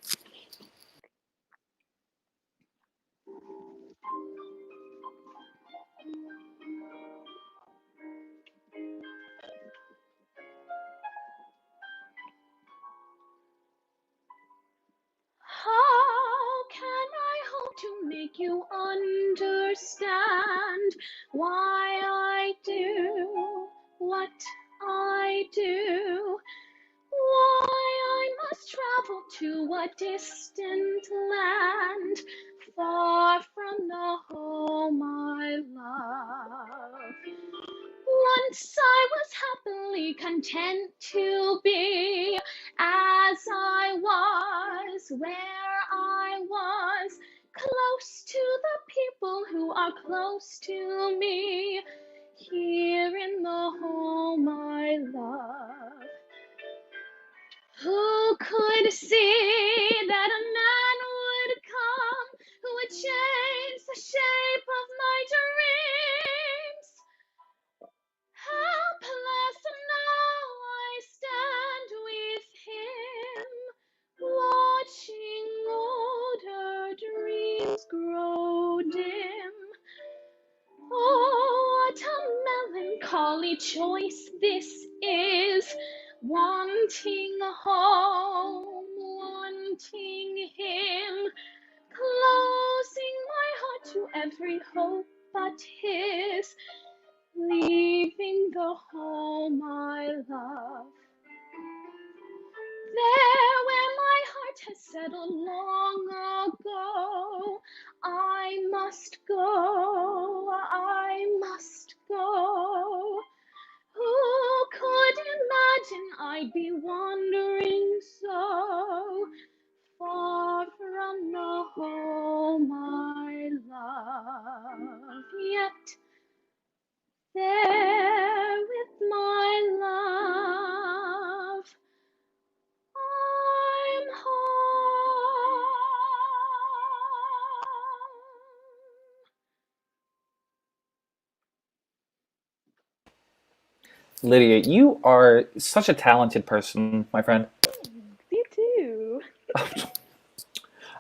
How can I hope to make you understand why I do what I do? Why I must travel to a distant land, far from the home I love. Once I was happily content to be as I was, where I was, close to the people who are close to me, here in the home I love. Who could see that a man would come who would change the shape of my dreams? Helpless now I stand with him, watching older dreams grow dim. Oh, what a melancholy choice this is, wanting home, wanting him, closing my heart to every hope but his, leaving the home I love. There where my heart has settled long ago, I must go, I must go. Who could imagine I'd be wandering so far from the home I love? Yet there with my love, I'm home. Lydia, you are such a talented person, my friend. You too.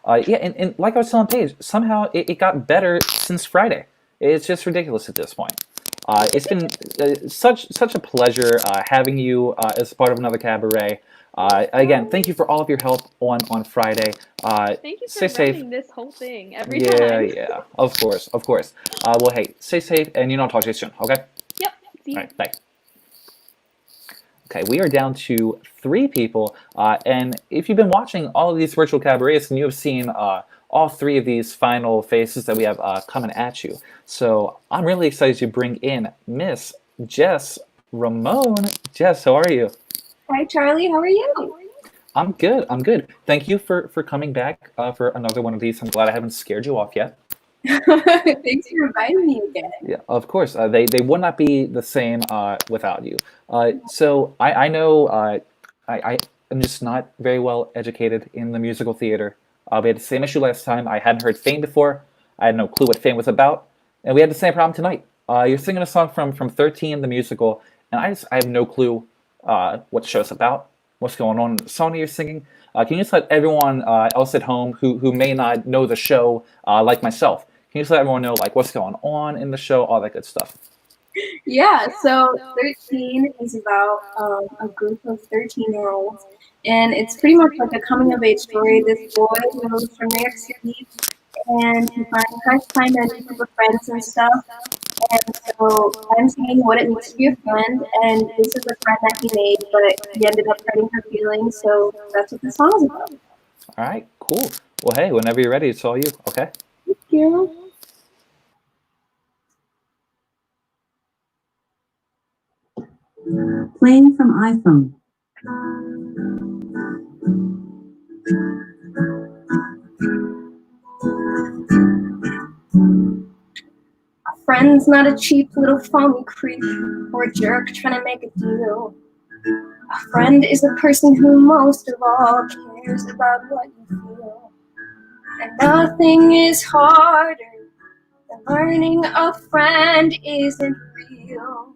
Yeah, and like I was telling Paige, somehow it got better since Friday. It's just ridiculous at this point. It's been such a pleasure having you as part of another cabaret. Again, thank you for all of your help on Friday. Thank you for stay running safe. this whole thing every time. Yeah, of course. Well, hey, stay safe, and I'll talk to you soon, okay? Yep. See you. All right, bye. Okay, we are down to 3 people, and if you've been watching all of these virtual cabarets, then you have seen all 3 of these final faces that we have coming at you. So I'm really excited to bring in Miss Jess Ramon. Jess, how are you? Hi, Charlie. How are you? I'm good. Thank you for coming back for another one of these. I'm glad I haven't scared you off yet. Thanks for inviting me again. Yeah, of course. They would not be the same without you. So I know I am just not very well educated in the musical theater. We had the same issue last time. I hadn't heard Fame before. I had no clue what Fame was about. And we had the same problem tonight. You're singing a song from 13, the musical, and I have no clue what the show's about, what's going on in the song that you're singing. Can you just let everyone else at home who may not know the show, like myself, can you just let everyone know like what's going on in the show, all that good stuff? Yeah, so 13 is about a group of 13-year-olds, and it's pretty much like a coming-of-age story. This boy moves from New York City, and he tries to find a new group of friends and stuff. And so I'm singing What It Means to Be a Friend, and this is a friend that he made, but he ended up hurting her feelings, so that's what the song is about. All right, cool. Well, hey, whenever you're ready, it's all you, okay? Thank you. Playing from iPhone. A friend's not a cheap little phony creep or a jerk trying to make a deal. A friend is a person who most of all cares about what you feel. And nothing is harder than learning a friend isn't real.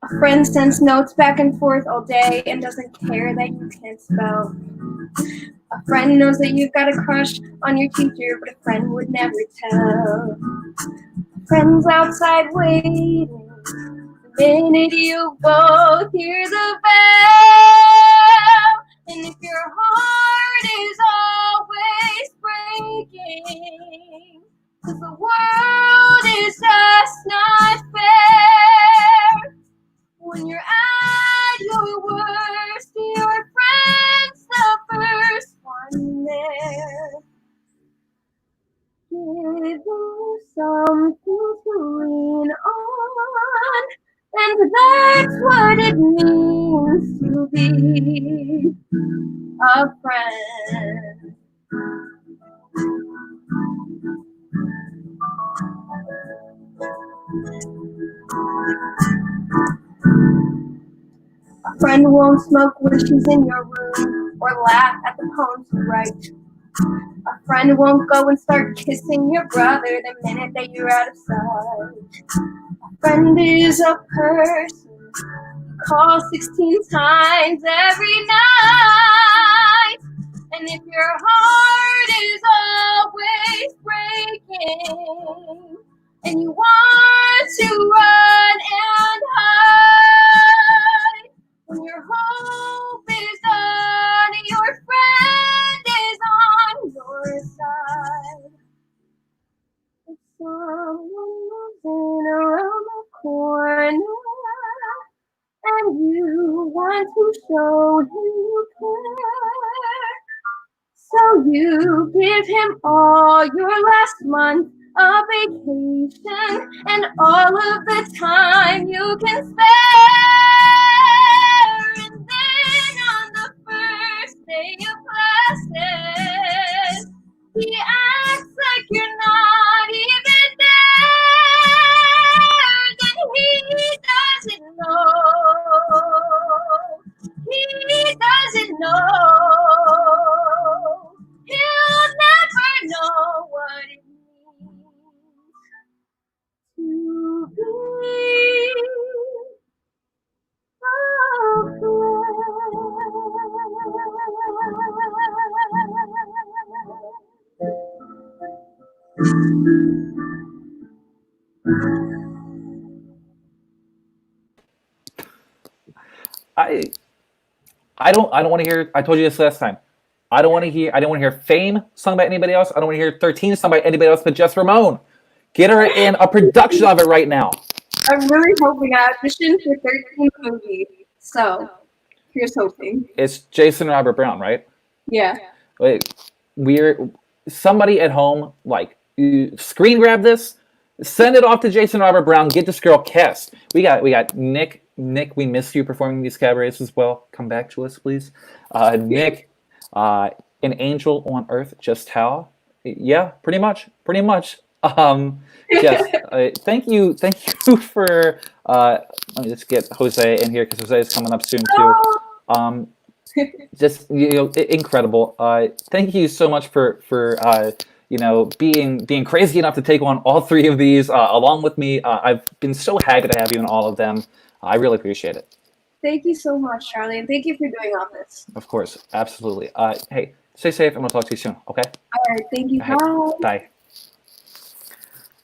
A friend sends notes back and forth all day and doesn't care that you can't spell. A friend knows that you've got a crush on your teacher, but a friend would never tell. A friend's outside waiting the minute you both hear the bell. And if your heart is always breaking, 'cause the world is just not fair. When you're at your worst, your friend's the first one there. Give you something to lean on, and that's what it means to be a friend. A friend won't smoke when she's in your room or laugh at the poems you write. A friend won't go and start kissing your brother the minute that you're out of sight. A friend is a person you call 16 times every night. And if your heart is always breaking and you want to run and hide, when your hope is done, your friend is on your side. If someone moves in around the corner and you want to show him you care, so you give him all your last month of vacation and all of the time you can spare. And then on the first day of classes, he acts like you're not even there. Then he doesn't know. He doesn't know. He'll never know what it means to be a I don't want to hear. I told you this last time. I don't want to hear Fame sung by anybody else. I don't want to hear 13 sung by anybody else but Jess Ramon. Get her in a production of it right now. I'm really hoping. I auditioned for 13 movie, so here's hoping. It's Jason Robert Brown, right? Yeah. Wait, somebody at home, like, you screen grab this, send it off to Jason Robert Brown. Get this girl cast. We got Nick. Nick, we miss you performing these cabarets as well. Come back to us, please. Nick, an angel on earth. Just how? Yeah, pretty much. Yes. Thank you for. Let me just get Hosea in here because Hosea is coming up soon too. Just incredible. Thank you so much for being crazy enough to take on all three of these along with me. I've been so happy to have you in all of them. I really appreciate it. Thank you so much, Charlie, and thank you for doing all this. Of course, absolutely. Hey, stay safe, and we'll talk to you soon, okay? All right, thank you. All right, bye.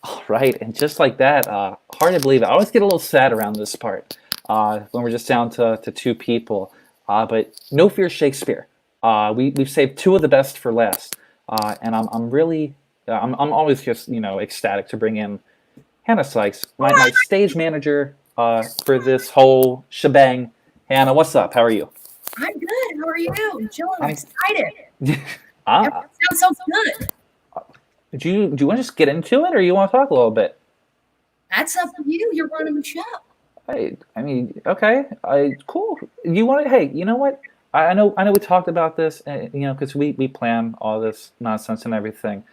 All right, and just like that, hard to believe it. I always get a little sad around this part when we're just down to two people. But no fear, Shakespeare. We've saved two of the best for last, and I'm really I'm always just ecstatic to bring in Hannah Sikes, my stage manager for this whole shebang. Hannah, what's up? How are you? I'm good. How are you? I'm chilling. I'm excited. Everything sounds so good. Do you want to just get into it, or you want to talk a little bit? That's up to you. You're running the show. I mean, okay, cool. You want to? Hey, you know what? I know we talked about this, because we plan all this nonsense and everything.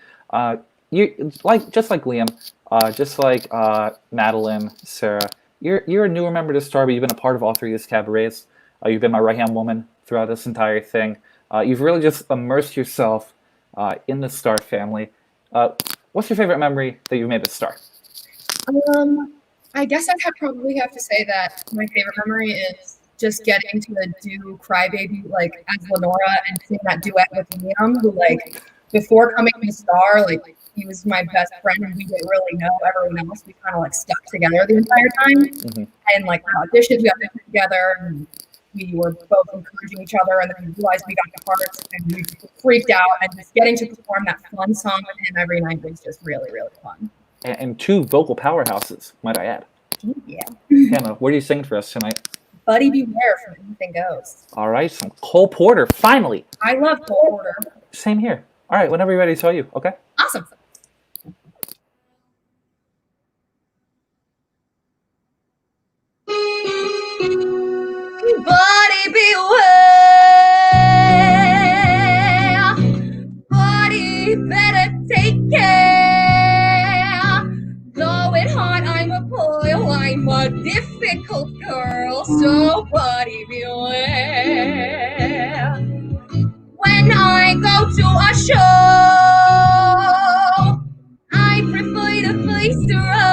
You just like Liam, just like Madelyn, Sarah. You're a newer member to Star, but you've been a part of all three of these cabarets. You've been my right-hand woman throughout this entire thing. You've really just immersed yourself in the Star family. What's your favorite memory that you've made with Star? I guess I'd probably have to say that my favorite memory is just getting to do Crybaby as Lenora and sing that duet with Liam, who before coming to Star, he was my best friend and we didn't really know everyone else. We kind of stuck together the entire time. Mm-hmm. And auditions, we auditioned together and we were both encouraging each other, and then we realized we got the parts and we freaked out, and just getting to perform that fun song with him every night was just really, really fun. And two vocal powerhouses, might I add. Yeah. Hannah, what are you singing for us tonight? Buddy Beware from Anything Goes. All right, some Cole Porter, finally. I love Cole Porter. Same here. All right, whenever you're ready, tell you, okay? Awesome. Buddy beware, buddy better take care. Though it hard, I'm a boy, I'm a difficult girl, so buddy beware. When I go to a show, I prefer to face the row.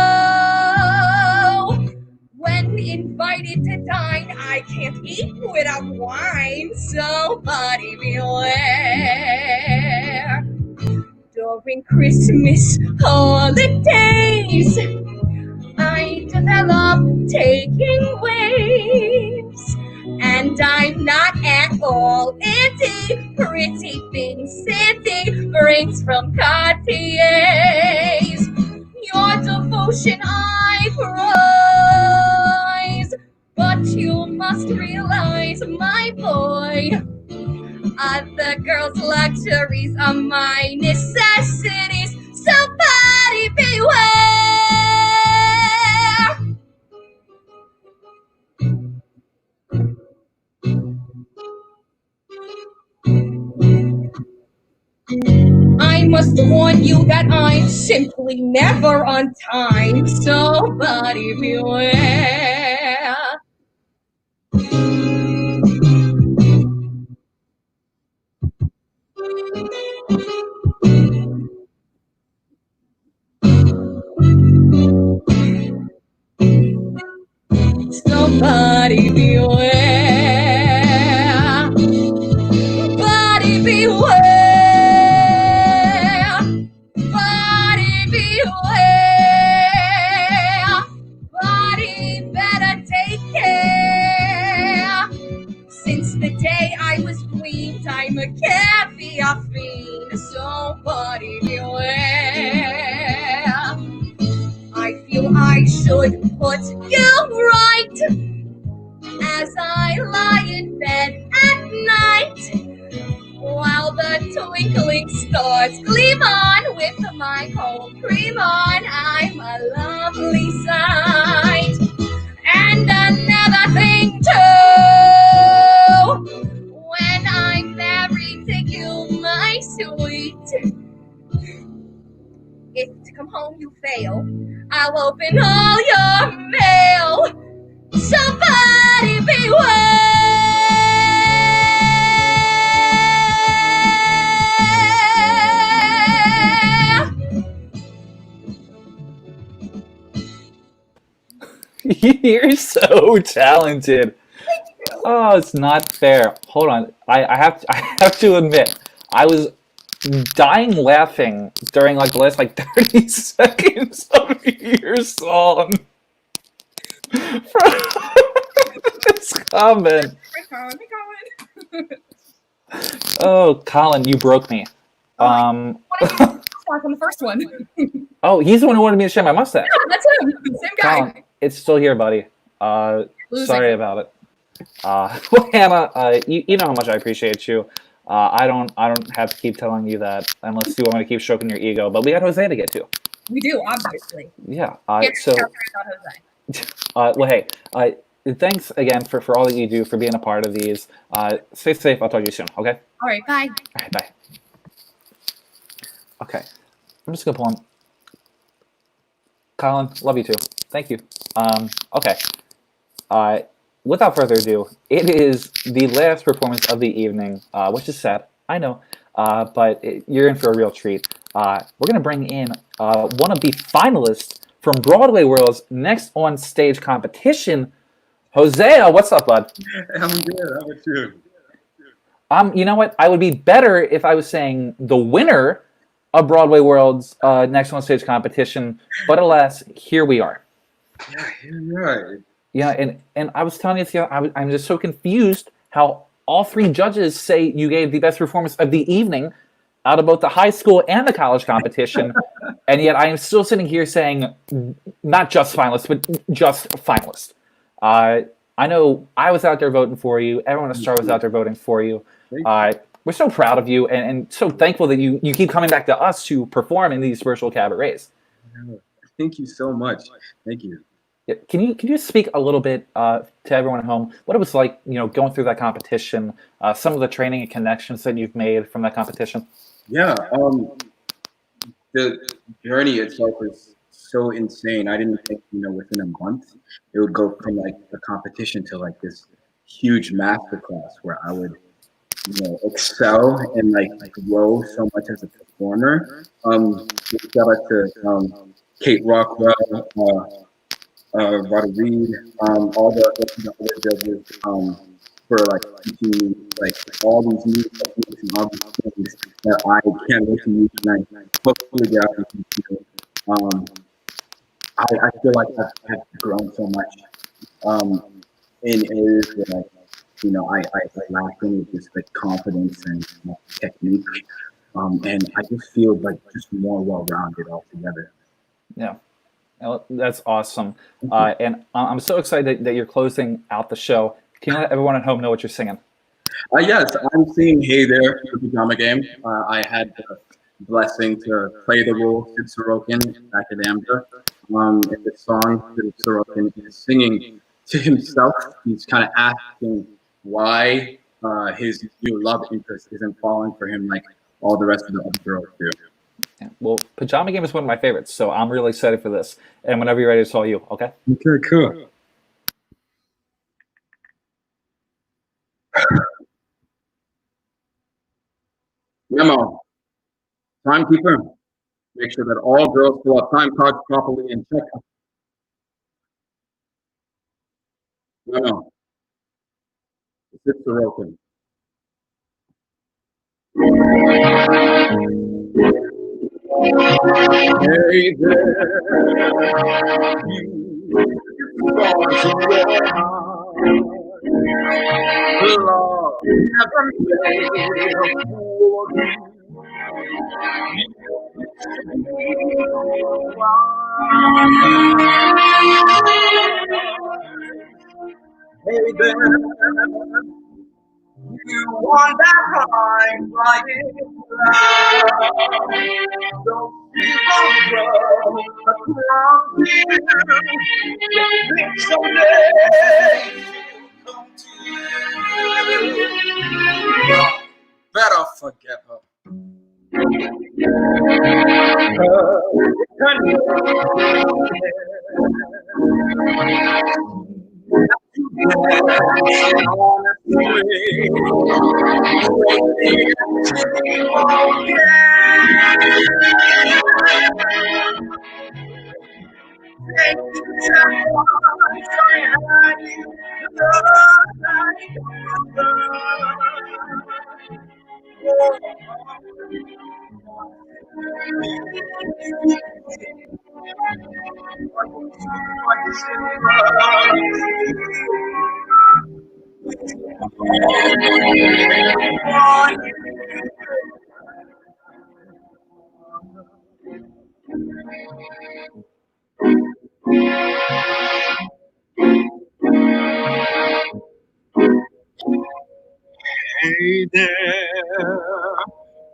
When invited to dine, I can't eat without wine, so buddy beware. During Christmas holidays, I develop taking waves, and I'm not at all into pretty things City brings from Cartier's. Your devotion I prize, but you must realize, my boy, other girls' luxuries are my necessities, so buddy beware. I must warn you that I'm simply never on time, so buddy beware. So buddy beware. Buddy beware. I'm a caviar fiend, so buddy beware. I feel I should put you right as I lie in bed at night, while the twinkling stars gleam on with my cold cream on. I'm a lovely sight. And another thing too, when I'm married to you, my sweet, if to come home you fail, I'll open all your mail. Somebody beware. You're so talented. Oh, it's not fair. Hold on. I have to admit, I was dying laughing during like the last like 30 seconds of your song. From this comment. Oh, Colin, you broke me. On the first one. Oh, he's the one who wanted me to share my mustache. Yeah, that's him. Same guy. Colin, it's still here, buddy. Sorry about it. Well, Hannah, you know how much I appreciate you. I don't have to keep telling you that unless you want me to keep stroking your ego. But we got Hosea to get to. We do, obviously. Yeah. So. Well, hey. Thanks again for all that you do, for being a part of these. Stay safe. I'll talk to you soon. Okay. All right. Bye. All right. Bye. Okay. I'm just gonna pull on. Colin, love you too. Thank you. Okay. Without further ado, it is the last performance of the evening, which is sad, I know, but you're in for a real treat. We're going to bring in one of the finalists from Broadway World's next on stage competition, Hosea. What's up, bud? I'm good. How about you? You know what? I would be better if I was saying the winner of Broadway World's next on stage competition, but alas, here we are. Yeah, you're right. Yeah, and I was telling you, I'm just so confused how all three judges say you gave the best performance of the evening out of both the high school and the college competition, and yet I am still sitting here saying not just finalist, but just finalist. I know I was out there voting for you. Everyone at Star was out there voting for you. We're so proud of you and so thankful that you keep coming back to us to perform in these virtual cabarets. Thank you so much. Thank you. Can you speak a little bit to everyone at home what it was like, going through that competition, some of the training and connections that you've made from that competition? Yeah, the journey itself is so insane. I didn't think, within a month it would go from like the competition to like this huge masterclass where I would, excel and like grow so much as a performer. Shout out to Kate Rockwell, Roddy Reed, all the other judges for like teaching me like all these new techniques and all these things that I can't wait to use tonight. Hopefully get out and teach. I feel like I've grown so much in areas that I lack in just like confidence and technique, and I just feel like just more well-rounded altogether. Yeah. Well, that's awesome. And I'm so excited that you're closing out the show. Can you let everyone at home know what you're singing? Yes, I'm singing Hey There for the Pajama Game. I had the blessing to play the role of Sid Sorokin back at AMDA. In this song, Sid Sorokin is singing to himself. He's kind of asking why his new love interest isn't falling for him like all the rest of the other girls do. Yeah. Well, Pajama Game is one of my favorites, so I'm really excited for this. And whenever you're ready, it's all you, okay? Okay, cool. Memo. Timekeeper, make sure that all girls fill out time cards properly and check them. Memo. It's Sorokin. Hey there, you've gone somewhere. Love never made a fool of you. Hey there, you want that high flying love. Don't give up, across you. Think someday come to you. Better forget her. Hey there,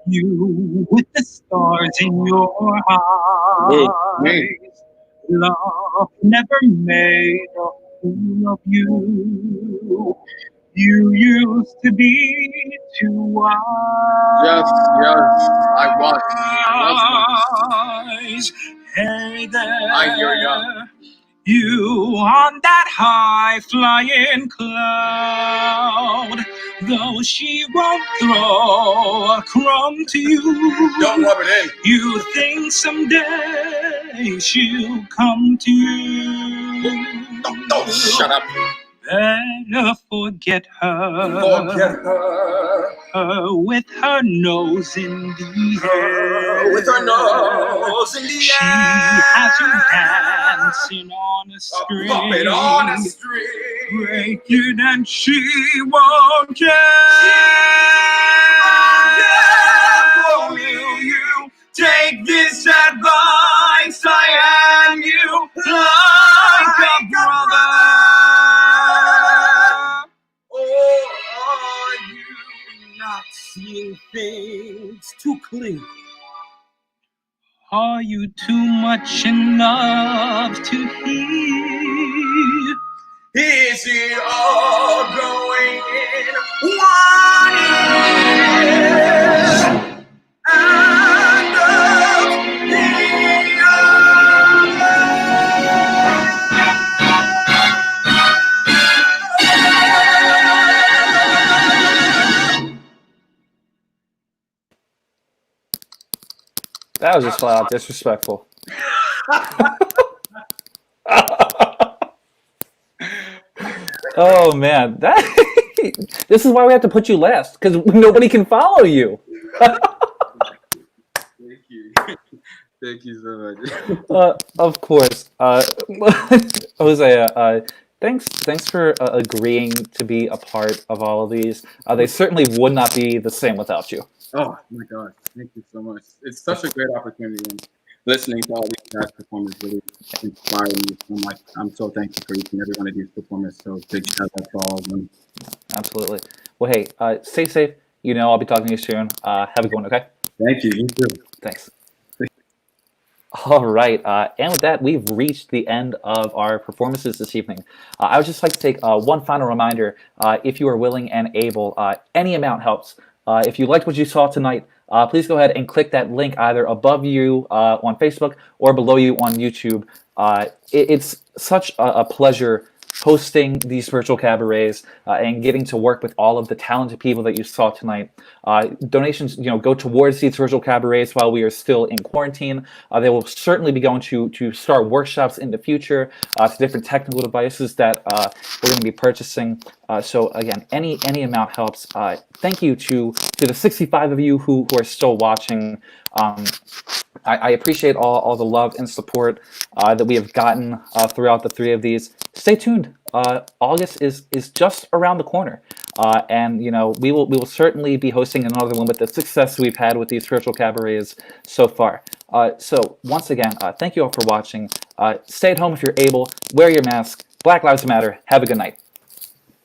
you with the stars in your eyes. Love never made a fool of you. You used to be too wise. Yes, I was. Hey there. I hear ya. You on that high flying cloud, though she won't throw a crumb to you. Don't rub it in. You think someday she'll come to you. Don't shut up. Better forget her. Forget her. With her nose in the air. With her nose in the air. She has you dancing on a string. Puppet on a string. Break it and she won't care. Will you take this advice I am you like a brother? Or are you not seeing things too clear? Are you too much in love to hear? Is it all going in one ear and out the That was just flat out disrespectful. Oh man, this is why we have to put you last, because nobody can follow you. Thank you. Thank you so much. Of course. Hosea, thanks for agreeing to be a part of all of these. They certainly would not be the same without you. Oh my God, thank you so much. It's such a great opportunity, and listening to all these guys' performers really inspired me. I'm so thankful for each and every one of these performers. So big shout out to all of them. Absolutely. Well, hey, stay safe. I'll be talking to you soon. Have a good one, okay? Thank you. You too. Thanks. All right, and with that, we've reached the end of our performances this evening. I would just like to take one final reminder. If you are willing and able, any amount helps. If you liked what you saw tonight, please go ahead and click that link either above you on Facebook or below you on YouTube. It's such a pleasure hosting these virtual cabarets and getting to work with all of the talented people that you saw tonight. Donations, go towards these virtual cabarets while we are still in quarantine. They will certainly be going to start workshops in the future to different technical devices that we're going to be purchasing. So again, any amount helps. Thank you to the 65 of you who are still watching. I appreciate all the love and support that we have gotten throughout the three of these. Stay tuned. August is just around the corner, and we will certainly be hosting another one with the success we've had with these virtual cabarets so far. So once again, thank you all for watching. Stay at home if you're able. Wear your mask. Black Lives Matter. Have a good night.